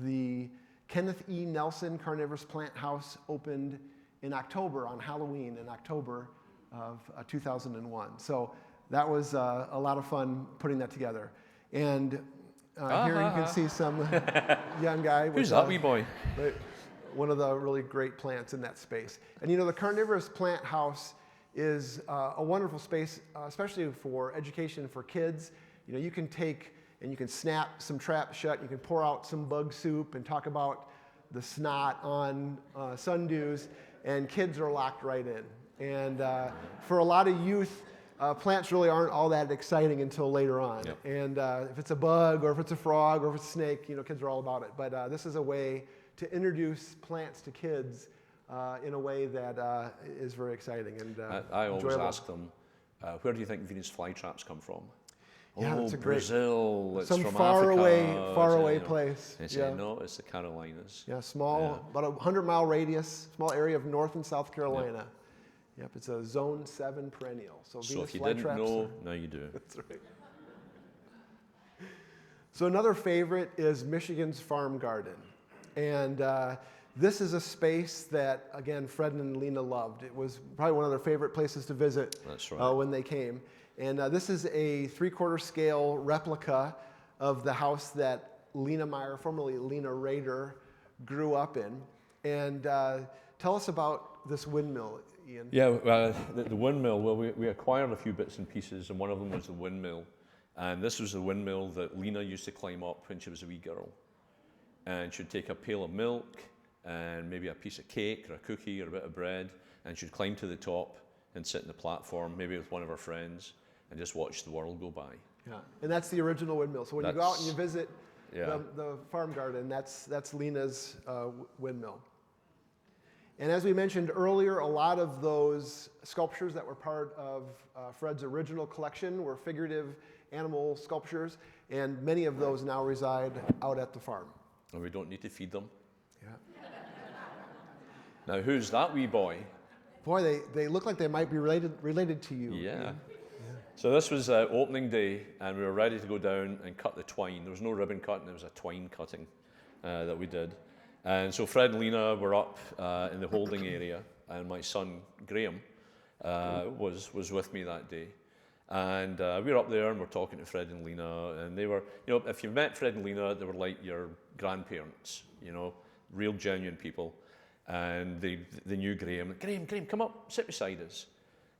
the Kenneth E. Nelson Carnivorous Plant House opened in October, on Halloween in October of 2001. So that was a lot of fun putting that together. And here you can see some young guy. Who's that wee boy? One of the really great plants in that space. And the Carnivorous Plant House is a wonderful space, especially for education for kids. You can take and you can snap some traps shut, you can pour out some bug soup and talk about the snot on sundews, and kids are locked right in. And for a lot of youth, plants really aren't all that exciting until later on. Yep. And if it's a bug or if it's a frog or if it's a snake, kids are all about it. But this is a way to introduce plants to kids in a way that is very exciting and I always enjoyable. ask them, where do you think Venus flytraps come from? Yeah, oh, that's a great, Brazil, it's some from far Africa. away You know. place. They say, no, it's the Carolinas. Yeah, small, about a 100-mile radius, small area of North and South Carolina. Yep, it's a Zone 7 perennial. So Venus if you flytraps didn't know, now you do. That's right. So another favorite is Michigan's Farm Garden. And this is a space that, again, Fred and Lena loved. It was probably one of their favorite places to visit. That's right. When they came. And this is a 3/4 scale replica of the house that Lena Meijer, formerly Lena Rader, grew up in. And tell us about this windmill, Ian. Yeah, the windmill, well, we acquired a few bits and pieces, and one of them was the windmill. And this was the windmill that Lena used to climb up when she was a wee girl. And she'd take a pail of milk and maybe a piece of cake or a cookie or a bit of bread, and she'd climb to the top and sit on the platform, maybe with one of her friends, and just watch the world go by. Yeah, and that's the original windmill. So when you go out and you visit the farm garden, that's Lena's windmill. And as we mentioned earlier, a lot of those sculptures that were part of Fred's original collection were figurative animal sculptures, and many of those now reside out at the farm. And we don't need to feed them. Yeah. Now, who's that wee boy? Boy, they look like they might be related to you. Yeah. So this was opening day, and we were ready to go down and cut the twine. There was no ribbon cutting, there was a twine cutting that we did. And so Fred and Lena were up in the holding area, and my son, Graham, was with me that day. And we were up there, and we're talking to Fred and Lena, and they were, if you've met Fred and Lena, they were like your grandparents, real genuine people. And they knew Graham. Graham, come up, sit beside us.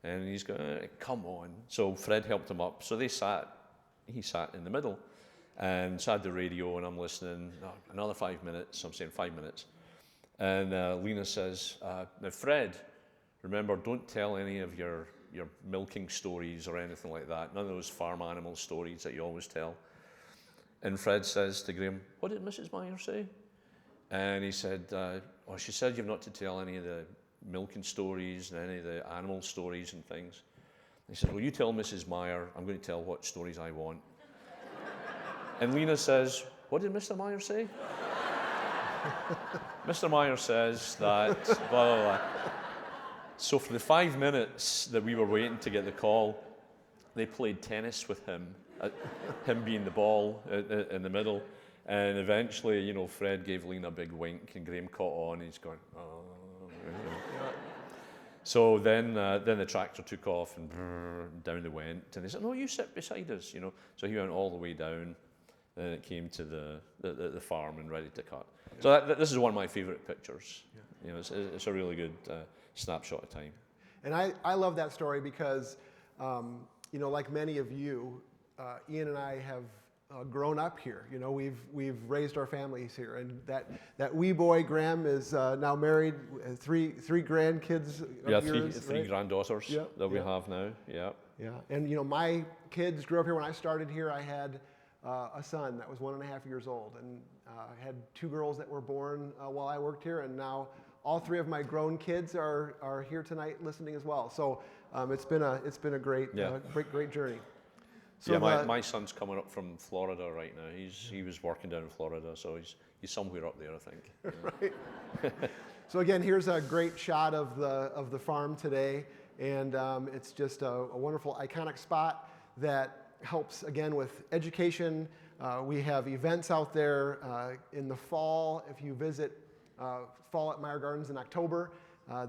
And he's going, come on. So Fred helped him up. So he sat in the middle, and so I had the radio, and I'm listening. Another 5 minutes. I'm saying 5 minutes. And Lena says, now Fred, remember, don't tell any of your milking stories or anything like that. None of those farm animal stories that you always tell. And Fred says to Graham, what did Mrs. Meijer say? And he said, she said you've not to tell any of the milking stories and any of the animal stories and things. And he said, well, you tell Mrs. Meijer, I'm going to tell what stories I want. And Lena says, what did Mr. Meijer say? Mr. Meijer says that, blah, blah, blah. So for the 5 minutes that we were waiting to get the call, they played tennis with him, him being the ball in the middle. And eventually, Fred gave Lena a big wink, and Graham caught on, and he's going, oh. So then the tractor took off, and down they went. And they said, no, you sit beside us, So he went all the way down, and it came to the farm and ready to cut. So this is one of my favorite pictures. Yeah. It's a really good snapshot of time. And I love that story because, like many of you, Ian and I have grown up here. We've raised our families here, and that wee boy Graham is now married, three grandkids. Three granddaughters that we have now. Yeah. Yeah, and my kids grew up here. When I started here, I had a son that was 1.5 years old, and I had 2 girls that were born while I worked here, and now all 3 of my grown kids are here tonight listening as well. So it's been a great journey. So yeah, my son's coming up from Florida right now. He was working down in Florida, so he's somewhere up there, I think. Right. So again, here's a great shot of the farm today, and it's just a wonderful, iconic spot that helps again with education. We have events out there in the fall. If you visit fall at Meijer Gardens in October,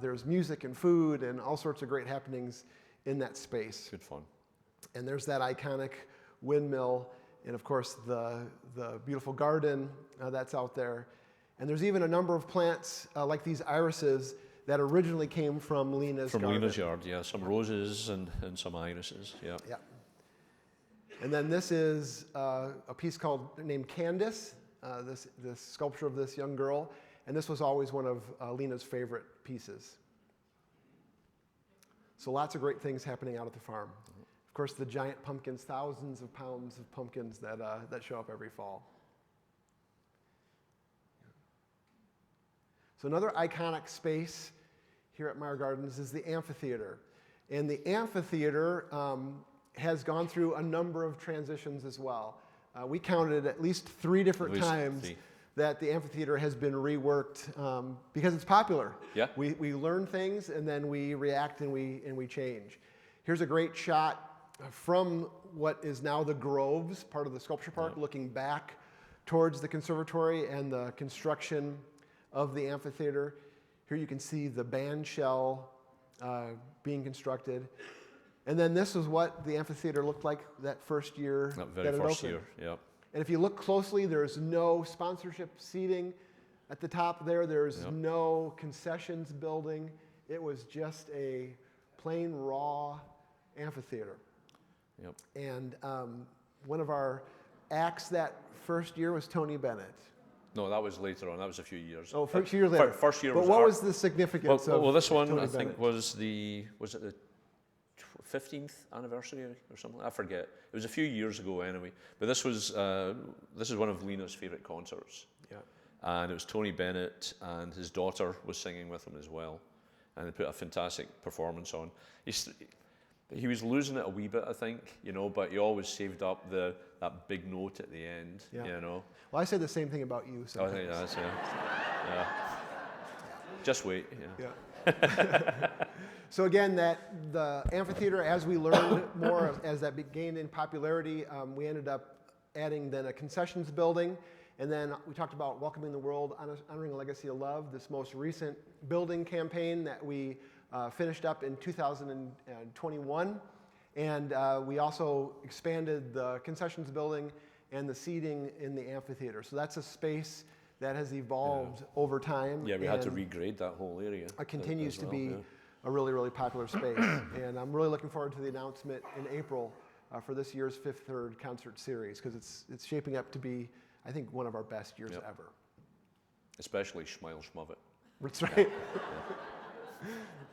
there's music and food and all sorts of great happenings in that space. Good fun. And there's that iconic windmill, and of course the beautiful garden that's out there. And there's even a number of plants like these irises that originally came from Lena's garden. From Lena's yard, yeah. Some roses and some irises, yeah. Yeah. And then this is a piece named Candace, this sculpture of this young girl. And this was always one of Lena's favorite pieces. So lots of great things happening out at the farm. Of course, the giant pumpkins, thousands of pounds of pumpkins that show up every fall. So another iconic space here at Meijer Gardens is the amphitheater. And the amphitheater has gone through a number of transitions as well. We counted at least 3 different times that the amphitheater has been reworked because it's popular. Yeah. We learn things and then we react and we change. Here's a great shot from what is now the Groves, part of the sculpture park, looking back towards the conservatory and the construction of the amphitheater. Here you can see the band shell being constructed. And then this is what the amphitheater looked like that first year That very it first opened. year, yeah. And if you look closely, there's no sponsorship seating at the top there. There's no concessions building. It was just a plain raw amphitheater. Yep. And one of our acts that first year was Tony Bennett. No, that was later on. That was a few years. Oh, first year later. First year but was what art. was the significance of Well, this one Tony I think Bennett? was it the 15th anniversary or something? I forget. It was a few years ago anyway. But this is one of Lena's favourite concerts. Yeah. And it was Tony Bennett and his daughter was singing with him as well. And they put a fantastic performance on. He was losing it a wee bit, I think, but he always saved up that big note at the end, Well, I say the same thing about you. I Sometimes. think that's, yeah. Just wait, Yeah. So again, the amphitheater, as we learned more, as that gained in popularity, we ended up adding then a concessions building, and then we talked about welcoming the world, honoring a legacy of love. This most recent building campaign that we finished up in 2021, and we also expanded the concessions building and the seating in the amphitheater. So that's a space that has evolved over time. Yeah, we had to regrade that whole area. It continues as to well, be a really, really popular space. And I'm really looking forward to the announcement in April for this year's Fifth Third concert series, because it's shaping up to be, I think, one of our best years ever. Especially Schmeil Schmovet. That's right.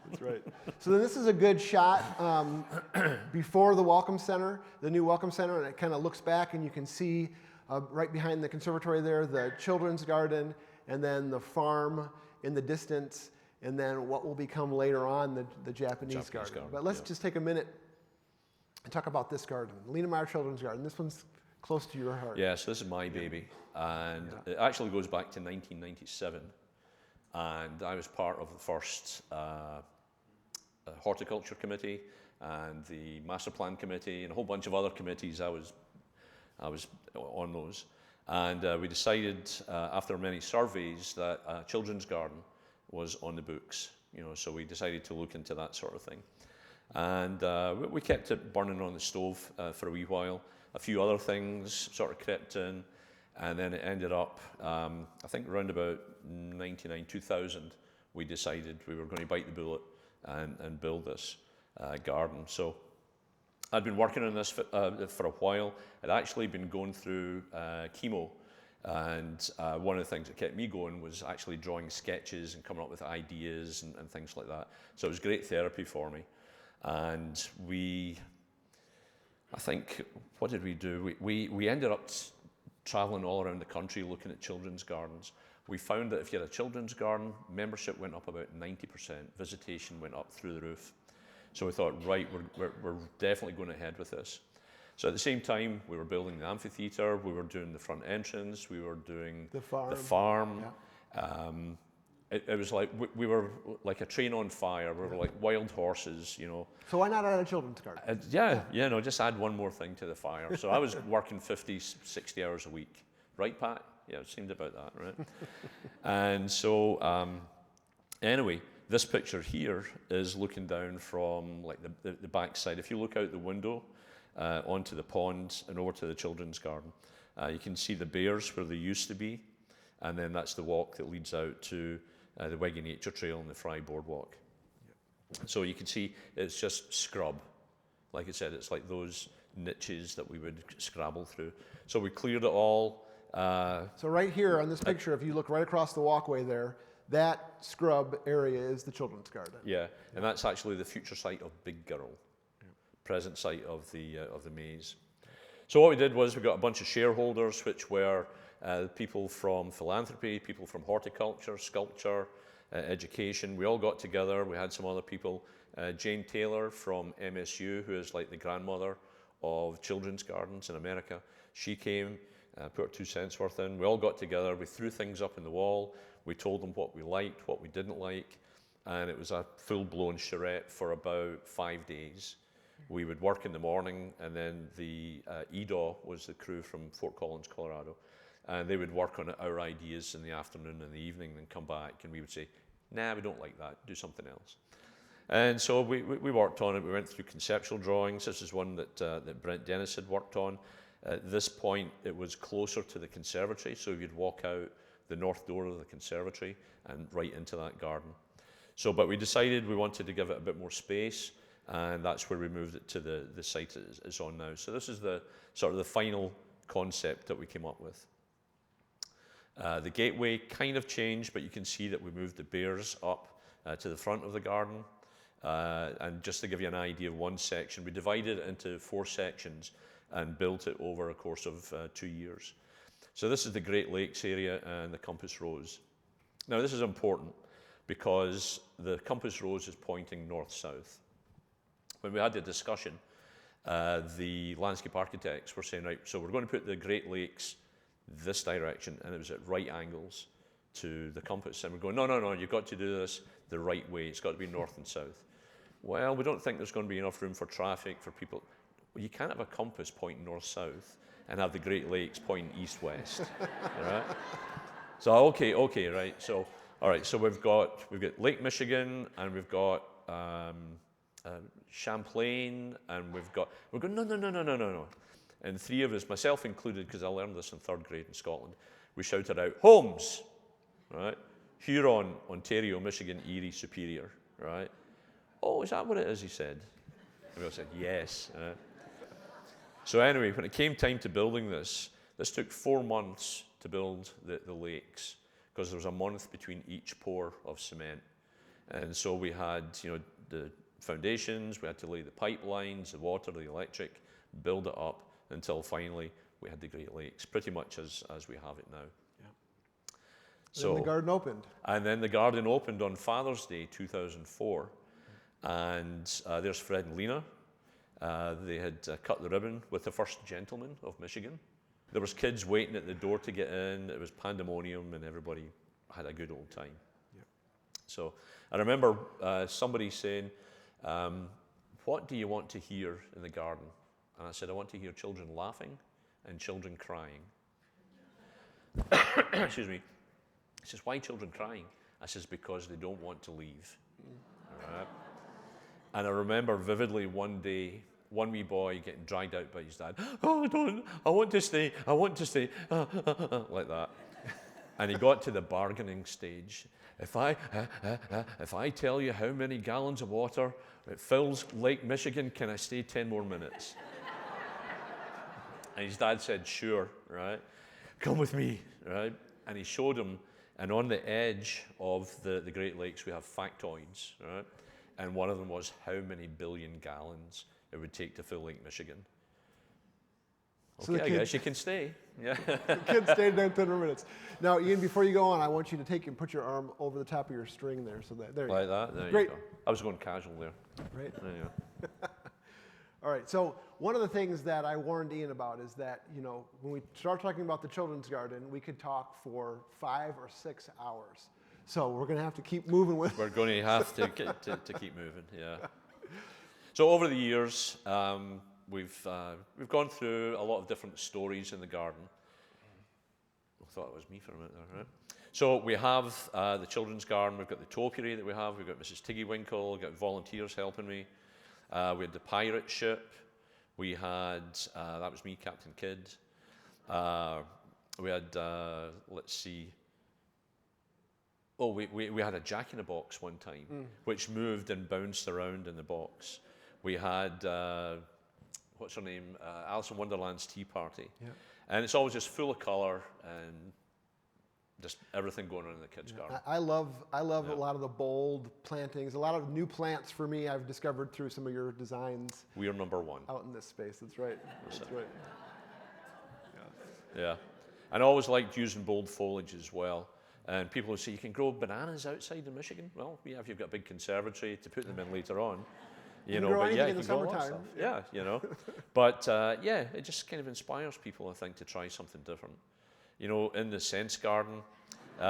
That's right. So then this is a good shot before the Welcome Center, the new Welcome Center, and it kind of looks back and you can see right behind the conservatory there, the children's garden, and then the farm in the distance, and then what will become later on the Japanese garden. But let's just take a minute and talk about this garden, Lena Meijer Children's Garden. This one's close to your heart. Yeah, so this is my baby, and it actually goes back to 1997. And I was part of the first Horticulture Committee and the Master Plan Committee and a whole bunch of other committees. I was on those. And we decided after many surveys that a children's garden was on the books. So we decided to look into that sort of thing. And we kept it burning on the stove for a wee while. A few other things sort of crept in. And then it ended up, I think around about 99, 2000, we decided we were going to bite the bullet and build this garden. So I'd been working on this for a while. I'd actually been going through chemo. And one of the things that kept me going was actually drawing sketches and coming up with ideas and things like that. So it was great therapy for me. And I think, what did we do? We ended up traveling all around the country looking at children's gardens. We found that if you had a children's garden, membership went up about 90%, visitation went up through the roof. So we thought, right, we're definitely going ahead with this. So at the same time, we were building the amphitheater, we were doing the front entrance, we were doing the farm. Yeah. It was like, we were like a train on fire, we were like wild horses, So why not add a children's garden? Just add one more thing to the fire. So I was working 50, 60 hours a week. Right, Pat? Yeah, it seemed about that, right? And so, anyway, this picture here is looking down from like the back side. If you look out the window onto the pond and over to the children's garden, you can see the bears where they used to be. And then that's the walk that leads out to the Weggy Nature Trail and the Fry Boardwalk. Yep. So you can see it's just scrub. Like I said, it's like those niches that we would scrabble through. So we cleared it all. So right here on this picture, if you look right across the walkway there, that scrub area is the children's garden. Yeah, and that's actually the future site of Big Girl, present site of the maze. So what we did was we got a bunch of shareholders, which were people from philanthropy, people from horticulture, sculpture, education. We all got together. We had some other people. Jane Taylor from MSU, who is like the grandmother of children's gardens in America. She came, put her 2 cents worth in. We all got together. We threw things up in the wall. We told them what we liked, what we didn't like. And it was a full-blown charrette for about 5 days. We would work in the morning, and then the EDAW was the crew from Fort Collins, Colorado. And they would work on our ideas in the afternoon and the evening, and then come back, and we would say, nah, we don't like that, do something else. And so we worked on it. We went through conceptual drawings. This is one that Brent Dennis had worked on. At this point, it was closer to the conservatory, so you'd walk out the north door of the conservatory and right into that garden. So, but we decided we wanted to give it a bit more space, and that's where we moved it to the site it's on now. So this is the sort of the final concept that we came up with. The gateway kind of changed, but you can see that we moved the bears up to the front of the garden. And just to give you an idea of one section, we divided it into 4 sections and built it over a course of 2 years. So this is the Great Lakes area and the compass rose. Now this is important because the compass rose is pointing north-south. When we had the discussion, the landscape architects were saying, right, so we're going to put the Great Lakes this direction, and it was at right angles to the compass. And we're going, no, you've got to do this the right way. It's got to be north and south. Well, we don't think there's going to be enough room for traffic, for people. Well, you can't have a compass pointing north-south and have the Great Lakes pointing east-west, right? So, okay, right. So, all right, so we've got Lake Michigan, and we've got Champlain, and we've got no. And 3 of us, myself included, because I learned this in 3rd grade in Scotland, we shouted out, Holmes, right? Huron, Ontario, Michigan, Erie, Superior, right? Oh, is that what it is, he said. And we all said, yes. So anyway, when it came time to building this took 4 months to build the lakes, because there was a month between each pour of cement. And so we had, the foundations, we had to lay the pipelines, the water, the electric, build it up, until finally we had the Great Lakes, pretty much as we have it now. Yeah. So then the garden opened. And then the garden opened on Father's Day 2004. And there's Fred and Lena. They had cut the ribbon with the first gentleman of Michigan. There was kids waiting at the door to get in. It was pandemonium, and everybody had a good old time. Yeah. So I remember somebody saying, what do you want to hear in the garden? And I said, I want to hear children laughing and children crying. Excuse me. He says, why children crying? I says, because they don't want to leave. All right. And I remember vividly one day, one wee boy getting dragged out by his dad. Oh, I want to stay, like that. And he got to the bargaining stage. If I tell you how many gallons of water it fills Lake Michigan, can I stay 10 more minutes? And his dad said, sure, right? Come with me, right? And he showed him, and on the edge of the Great Lakes, we have factoids, right? And one of them was how many billion gallons it would take to fill Lake Michigan. Okay, so I guess you can stay. Yeah. The kids stayed there 10 more minutes. Now, Ian, before you go on, I want you to take and put your arm over the top of your string there, so that there you like go. That. There Great. You go. I was going casual there. Right. There you go. All right. So one of the things that I warned Ian about is that when we start talking about the children's garden, we could talk for 5 or 6 hours. So we're going to have to keep moving with. We're going to have to keep moving. Yeah. So over the years, we've gone through a lot of different stories in the garden. I thought it was me for a minute there, right? So we have the children's garden. We've got the topiary that we have. We've got Mrs. Tiggywinkle. We've got volunteers helping me. We had the pirate ship. We had that was me, Captain Kidd. We had let's see. Oh, we had a Jack-in-a-Box one time, which moved and bounced around in the box. We had, what's her name, Alice in Wonderland's Tea Party. Yeah. And it's always just full of colour and just everything going on in the kids' garden. I love a lot of the bold plantings, a lot of new plants for me I've discovered through some of your designs. We are number one. Out in this space, that's right. That's right. Yeah. And I always liked using bold foliage as well. And people would say, you can grow bananas outside in Michigan? Well, yeah, if you've got a big conservatory to put them in later on. You can know, grow but yeah, anything you in can the grow a lot of summertime. stuff. Yeah, you know. But yeah, it just kind of inspires people, I think, to try something different. You know, in the Sense Garden, we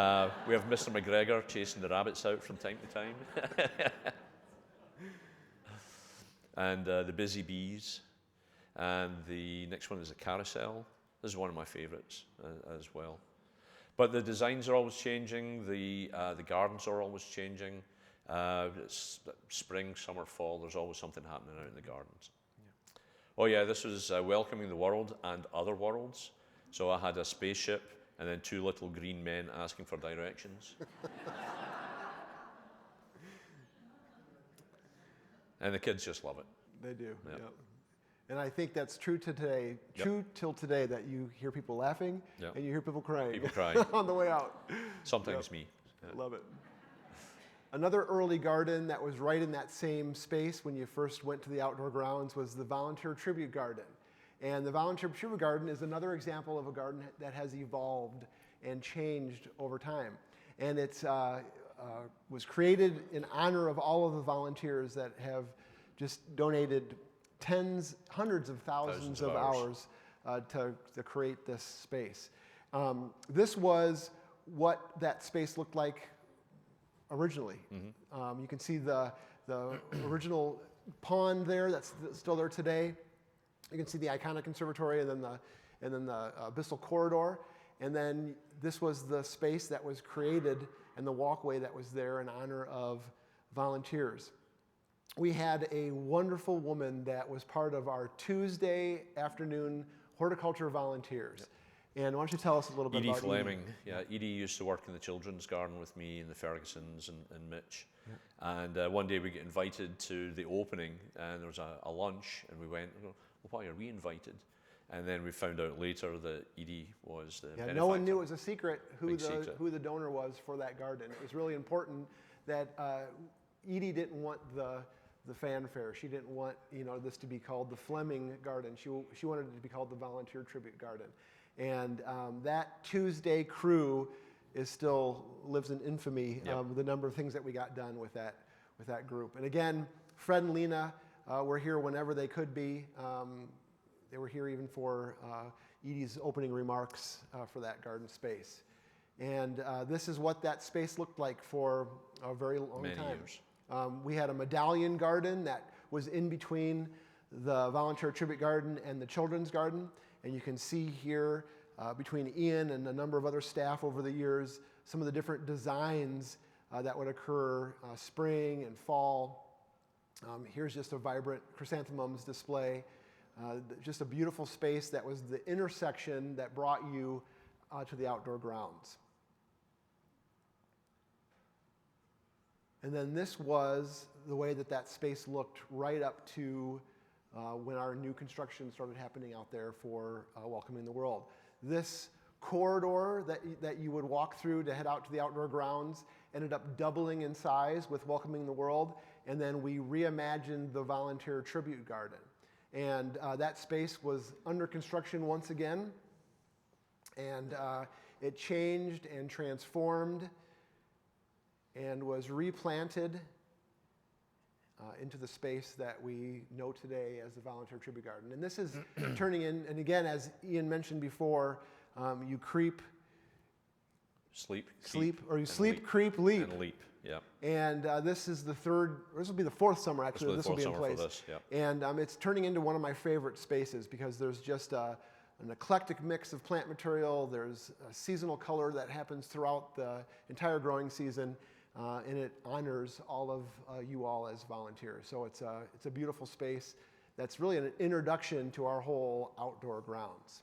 have Mr. McGregor chasing the rabbits out from time to time. And the busy bees. And the next one is a carousel. This is one of my favorites as well. But the designs are always changing. The gardens are always changing. It's spring, summer, fall. There's always something happening out in the gardens. Yeah. Oh yeah, this was welcoming the world and other worlds. So I had a spaceship and then 2 little green men asking for directions. And the kids just love it. They do. Yep. Yep. And I think that's true to today, Yep. true till today, that you hear people laughing Yep. and you hear people crying. People cry. On the way out. Sometimes Yep. me. Yeah. Love it. Another early garden that was right in that same space when you first went to the outdoor grounds was the Volunteer Tribute Garden. And the Volunteer Tribute Garden is another example of a garden that has evolved and changed over time. And it was created in honor of all of the volunteers that have just donated hundreds of thousands of hours to create this space. This was what that space looked like originally. Mm-hmm. You can see the original pond there that's still there today. You can see the iconic conservatory and then the abyssal corridor. And then this was the space that was created and the walkway that was there in honor of volunteers. We had a wonderful woman that was part of our Tuesday afternoon horticulture volunteers. Yep. And why don't you tell us a little bit Edie about Fleming. Edie? Yeah, Edie used to work in the children's garden with me and the Fergusons and Mitch. Yeah. And one day we get invited to the opening, and there was a lunch, and we went, well, why are we invited? And then we found out later that Edie was the benefactor. No one knew it was a secret who the donor was for that garden. It was really important that Edie didn't want the fanfare. She didn't want this to be called the Fleming Garden. She wanted it to be called the Volunteer Tribute Garden. And that Tuesday crew still lives in infamy. Yep. The number of things that we got done with that group. And again, Fred and Lena were here whenever they could be. They were here even for Edie's opening remarks for that garden space. And this is what that space looked like for a very long Many time. years. We had a medallion garden that was in between the Volunteer Tribute Garden and the Children's Garden. And you can see here between Ian and a number of other staff over the years, some of the different designs that would occur spring and fall. Here's just a vibrant chrysanthemums display. Just a beautiful space that was the intersection that brought you to the outdoor grounds. And then this was the way that space looked right up to when our new construction started happening out there for Welcoming the World. This corridor that you would walk through to head out to the outdoor grounds ended up doubling in size with Welcoming the World, and then we reimagined the Volunteer Tribute Garden. And that space was under construction once again, and it changed and transformed and was replanted into the space that we know today as the Volunteer Tribute Garden. And this is turning in, and again, as Ian mentioned before, you creep, sleep, creep, leap. And leap, yeah. And this will be the fourth summer actually, this will be in place. This, yeah. And it's turning into one of my favorite spaces because there's just an eclectic mix of plant material, there's a seasonal color that happens throughout the entire growing season, and it honors all of you all as volunteers. So it's a beautiful space that's really an introduction to our whole outdoor grounds.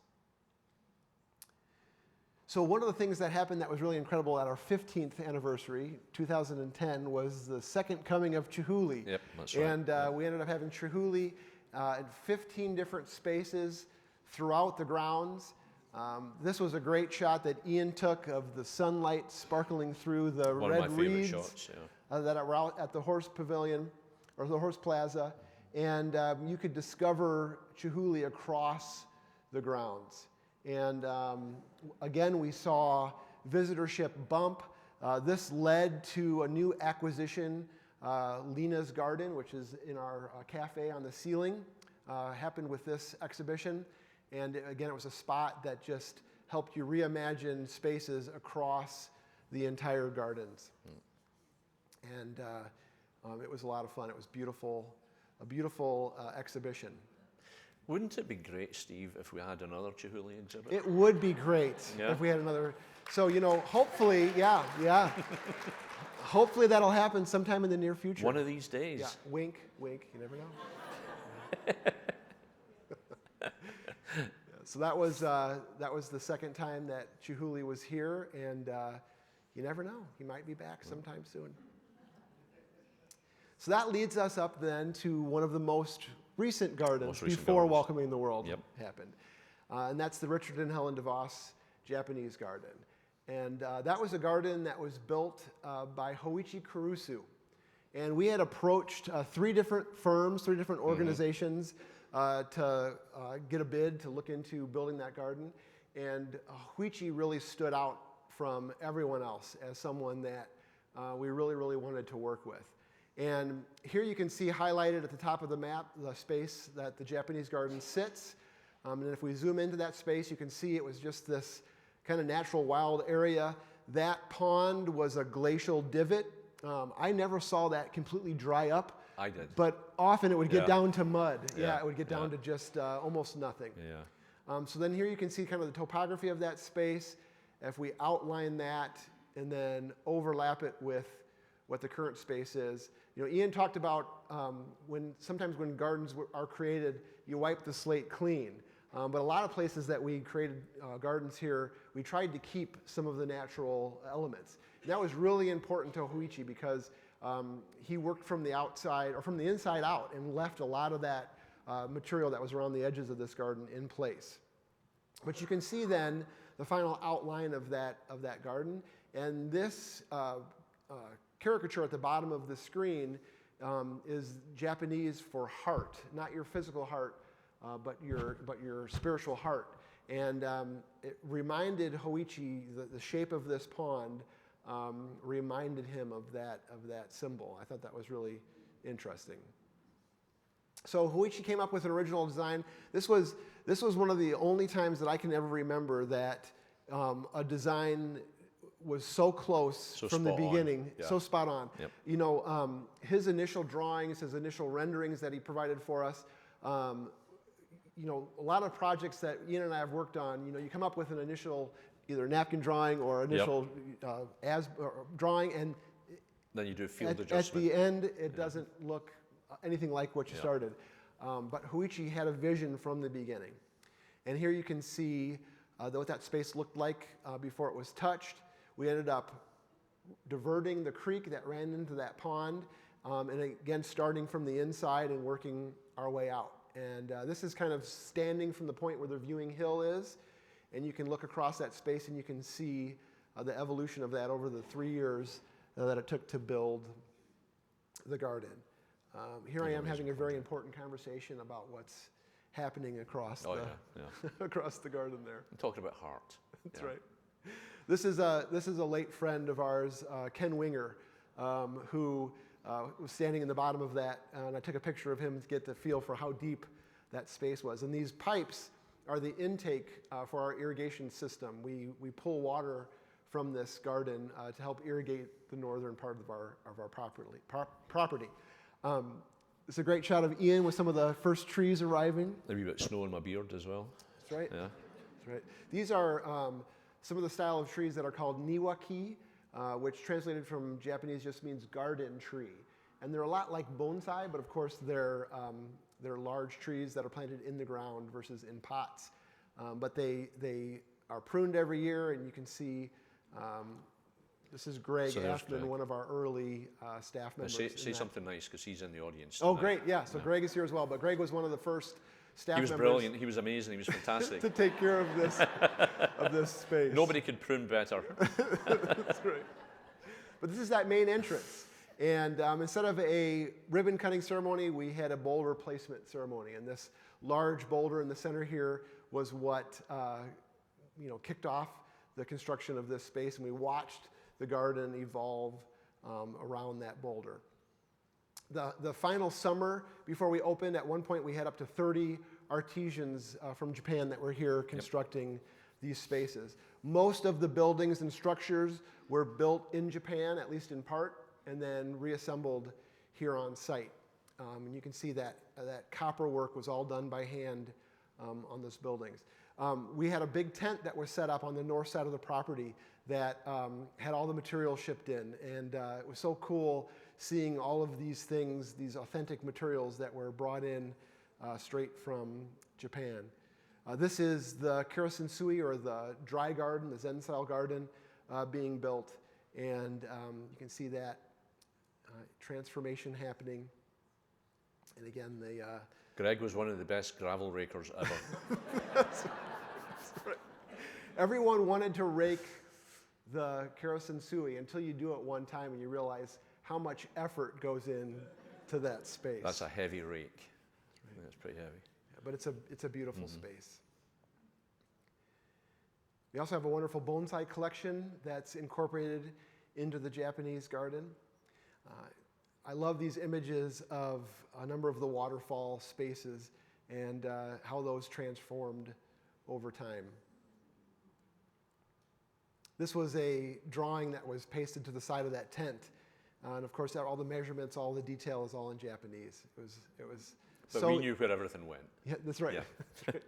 So one of the things that happened that was really incredible at our 15th anniversary, 2010, was the second coming of Chihuly. Yep, that's right. And we ended up having Chihuly in 15 different spaces throughout the grounds. This was a great shot that Ian took of the sunlight sparkling through the One red of my favorite reeds shots, yeah. that are out at the Horse Pavilion, or the Horse Plaza. And you could discover Chihuly across the grounds. And again, we saw visitorship bump. This led to a new acquisition Lena's Garden, which is in our cafe on the ceiling, happened with this exhibition. And again, it was a spot that just helped you reimagine spaces across the entire gardens. And it was a lot of fun. It was beautiful, a beautiful exhibition. Wouldn't it be great, Steve, if we had another Chihuly exhibit? It would be great if we had another. So, hopefully, yeah. Hopefully that'll happen sometime in the near future. One of these days. Yeah, wink, wink, you never know. So that was the second time that Chihuly was here, and you never know. He might be back sometime soon. So that leads us up then to one of the most recent gardens before Welcoming the World happened. And that's the Richard and Helen DeVos Japanese garden. And that was a garden that was built by Hoichi Kurusu. And we had approached 3 different firms, 3 different organizations to get a bid to look into building that garden. And Hoichi really stood out from everyone else as someone that we really, really wanted to work with. And here you can see highlighted at the top of the map the space that the Japanese garden sits. And if we zoom into that space, you can see it was just this kind of natural wild area. That pond was a glacial divot. I never saw that completely dry up. I did. But often it would get down to mud. Yeah, it would get down to just almost nothing. Yeah. So then here you can see kind of the topography of that space. If we outline that and then overlap it with what the current space is. Ian talked about sometimes when gardens are created, you wipe the slate clean. But a lot of places that we created gardens here, we tried to keep some of the natural elements. And that was really important to Hoichi because he worked from the outside or from the inside out and left a lot of that material that was around the edges of this garden in place. But you can see then the final outline of that garden. And this caricature at the bottom of the screen is Japanese for heart, not your physical heart, but your spiritual heart. And it reminded Hoichi, the shape of this pond reminded him of that symbol. I thought that was really interesting. So Hoichi came up with an original design. This was one of the only times that I can ever remember that a design was so close from the beginning, so spot on. Yep. His initial drawings, his initial renderings that he provided for us, a lot of projects that Ian and I have worked on, you come up with an initial either napkin drawing or initial drawing, and then you do field adjustment. At the end, it doesn't look anything like what you started. But Hoichi had a vision from the beginning. And here you can see what that space looked like before it was touched. We ended up diverting the creek that ran into that pond, and again, starting from the inside and working our way out. And this is kind of standing from the point where the viewing hill is, and you can look across that space and you can see the evolution of that over the 3 years that it took to build the garden. Here I am having a very important conversation about what's happening across across the garden there. I'm talking about heart. That's right. This is a late friend of ours, Ken Winger, who was standing in the bottom of that, and I took a picture of him to get the feel for how deep that space was. And these pipes are the intake for our irrigation system. We pull water from this garden to help irrigate the northern part of our property. It's a great shot of Ian with some of the first trees arriving. A wee bit of snow in my beard as well. That's right. Yeah. That's right. These are some of the style of trees that are called niwaki, which translated from Japanese just means garden tree. And they're a lot like bonsai, but of course they're large trees that are planted in the ground versus in pots. But they are pruned every year, and you can see this is Greg Ashman, one of our early staff members. Say something nice, because he's in the audience tonight. Oh, great, yeah. So Greg is here as well, but Greg was one of the first staff members. He was brilliant. He was amazing. He was fantastic. to take care of this space. Nobody could prune better. That's right. But this is that main entrance. And instead of a ribbon cutting ceremony, we had a boulder placement ceremony. And this large boulder in the center here was what kicked off the construction of this space. And we watched the garden evolve around that boulder. the final summer before we opened, at one point we had up to 30 artisans from Japan that were here constructing these spaces. Most of the buildings and structures were built in Japan, at least in part, and then reassembled here on site. And you can see that that copper work was all done by hand on those buildings. We had a big tent that was set up on the north side of the property that had all the material shipped in, and it was so cool seeing all of these things, these authentic materials that were brought in straight from Japan. This is the Karasunsui, or the dry garden, the Zen-style garden being built, and you can see that transformation happening. And again, the Greg was one of the best gravel rakers ever. That's right. Everyone wanted to rake the Karasunsui until you do it one time and you realize how much effort goes in to that space. That's a heavy rake. Right. That's pretty heavy. Yeah, but it's a beautiful space. We also have a wonderful bonsai collection that's incorporated into the Japanese garden. I love these images of a number of the waterfall spaces and how those transformed over time. This was a drawing that was pasted to the side of that tent. And of course, all the measurements, all the detail is all in Japanese. It was But so, we knew where everything went. Yeah, that's right. Yeah. That's right.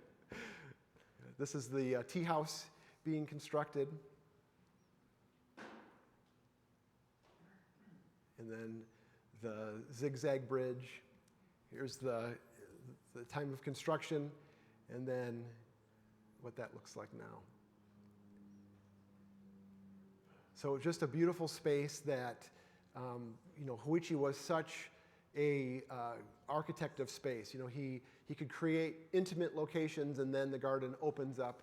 This is the tea house being constructed. And then the zigzag bridge. Here's the time of construction, and then what that looks like now. So just a beautiful space that, Hoichi was such a architect of space. He could create intimate locations, and then the garden opens up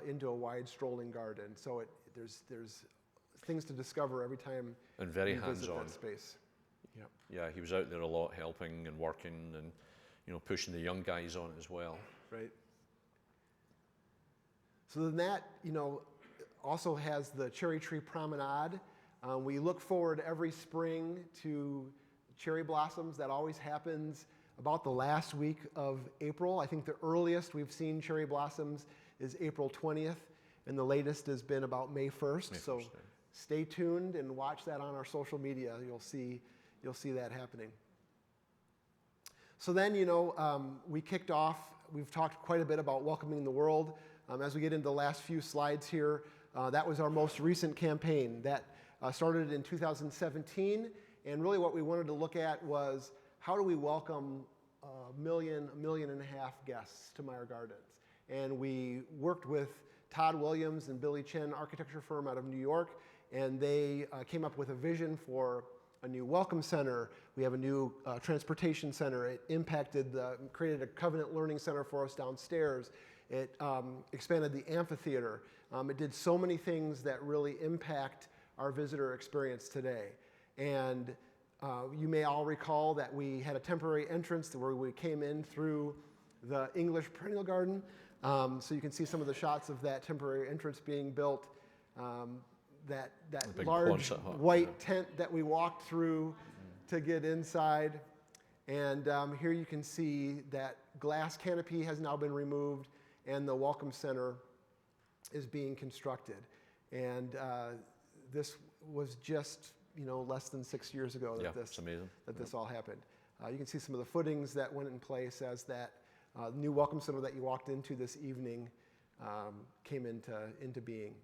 into a wide strolling garden. So there's things to discover every time And very you visit hands-on. that space. Yep. Yeah, he was out there a lot helping and working and, pushing the young guys on as well. Right. So then that, also has the cherry tree promenade. We look forward every spring to cherry blossoms. That always happens about the last week of April. I think the earliest we've seen cherry blossoms is April 20th, and the latest has been about May 1st. So stay tuned and watch that on our social media. You'll see that happening. So then, we kicked off. We've talked quite a bit about welcoming the world. As we get into the last few slides here, that was our most recent campaign that started in 2017. And really what we wanted to look at was how do we welcome a million and a half guests to Meijer Gardens. And we worked with Todd Williams and Billy Chen, architecture firm out of New York, and they came up with a vision for a new welcome center. We have a new transportation center. It created a Covenant Learning Center for us downstairs. It expanded the amphitheater. It did so many things that really impact our visitor experience today. And you may all recall that we had a temporary entrance where we came in through the English perennial garden. So you can see some of the shots of that temporary entrance being built. That large white tent that we walked through to get inside. And here you can see that glass canopy has now been removed and the welcome center is being constructed. And this was just less than 6 years ago that this all happened. You can see some of the footings that went in place as that new welcome center that you walked into this evening came into being.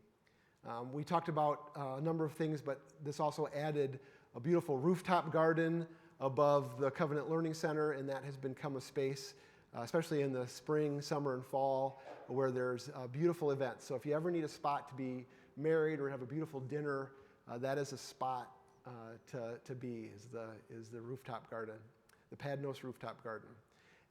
We talked about a number of things, but this also added a beautiful rooftop garden above the Covenant Learning Center, and that has become a space, especially in the spring, summer, and fall, where there's beautiful events. So if you ever need a spot to be married or have a beautiful dinner, that is a spot to be, is the rooftop garden, the Padnos rooftop garden.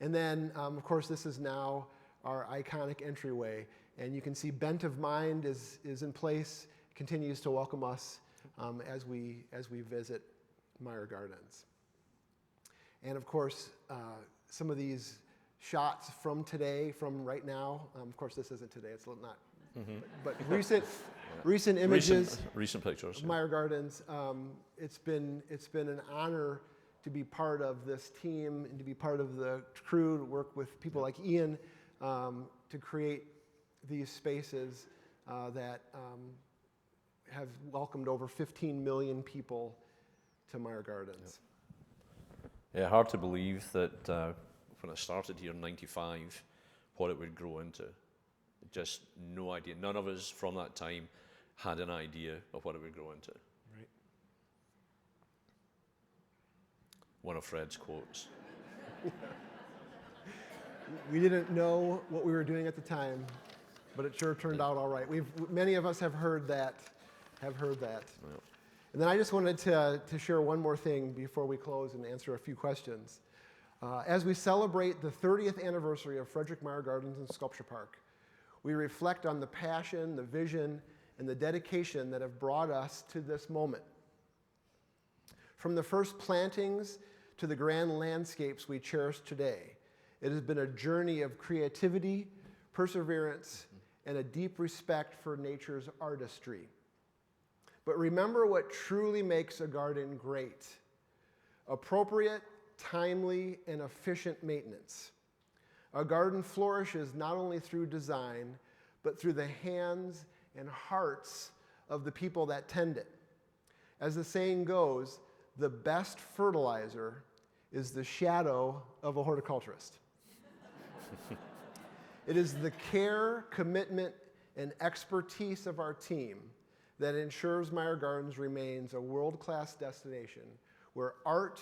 And then, of course, this is now our iconic entryway. And you can see Bent of Mind is in place, continues to welcome us as we visit Meijer Gardens. And of course, some of these shots from today, from right now, of course this isn't today, it's not, but recent images, recent pictures. of Meijer Gardens. It's been an honor to be part of this team and to be part of the crew, to work with people like Ian to create these spaces that have welcomed over 15 million people to Meijer Gardens. Yeah, hard to believe that when I started here in '95, what it would grow into. Just no idea. None of us from that time had an idea of what it would grow into. Right. One of Fred's quotes. We didn't know what we were doing at the time, but it sure turned out all right. Many of us have heard that. Yeah. And then I just wanted to share one more thing before we close and answer a few questions. As we celebrate the 30th anniversary of Frederick Meijer Gardens and Sculpture Park, we reflect on the passion, the vision, and the dedication that have brought us to this moment. From the first plantings to the grand landscapes we cherish today, it has been a journey of creativity, perseverance, and a deep respect for nature's artistry. But remember what truly makes a garden great: appropriate, timely, and efficient maintenance. A garden flourishes not only through design, but through the hands and hearts of the people that tend it. As the saying goes, the best fertilizer is the shadow of a horticulturist. It is the care, commitment, and expertise of our team that ensures Meijer Gardens remains a world-class destination where art,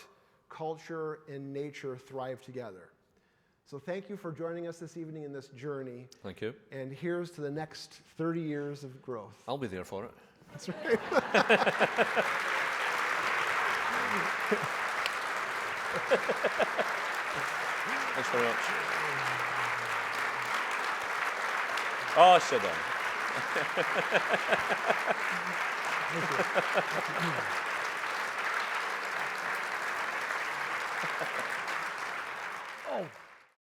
culture, and nature thrive together. So thank you for joining us this evening in this journey. Thank you. And here's to the next 30 years of growth. I'll be there for it. That's right. Thanks very much. Oh, sit down. Oh.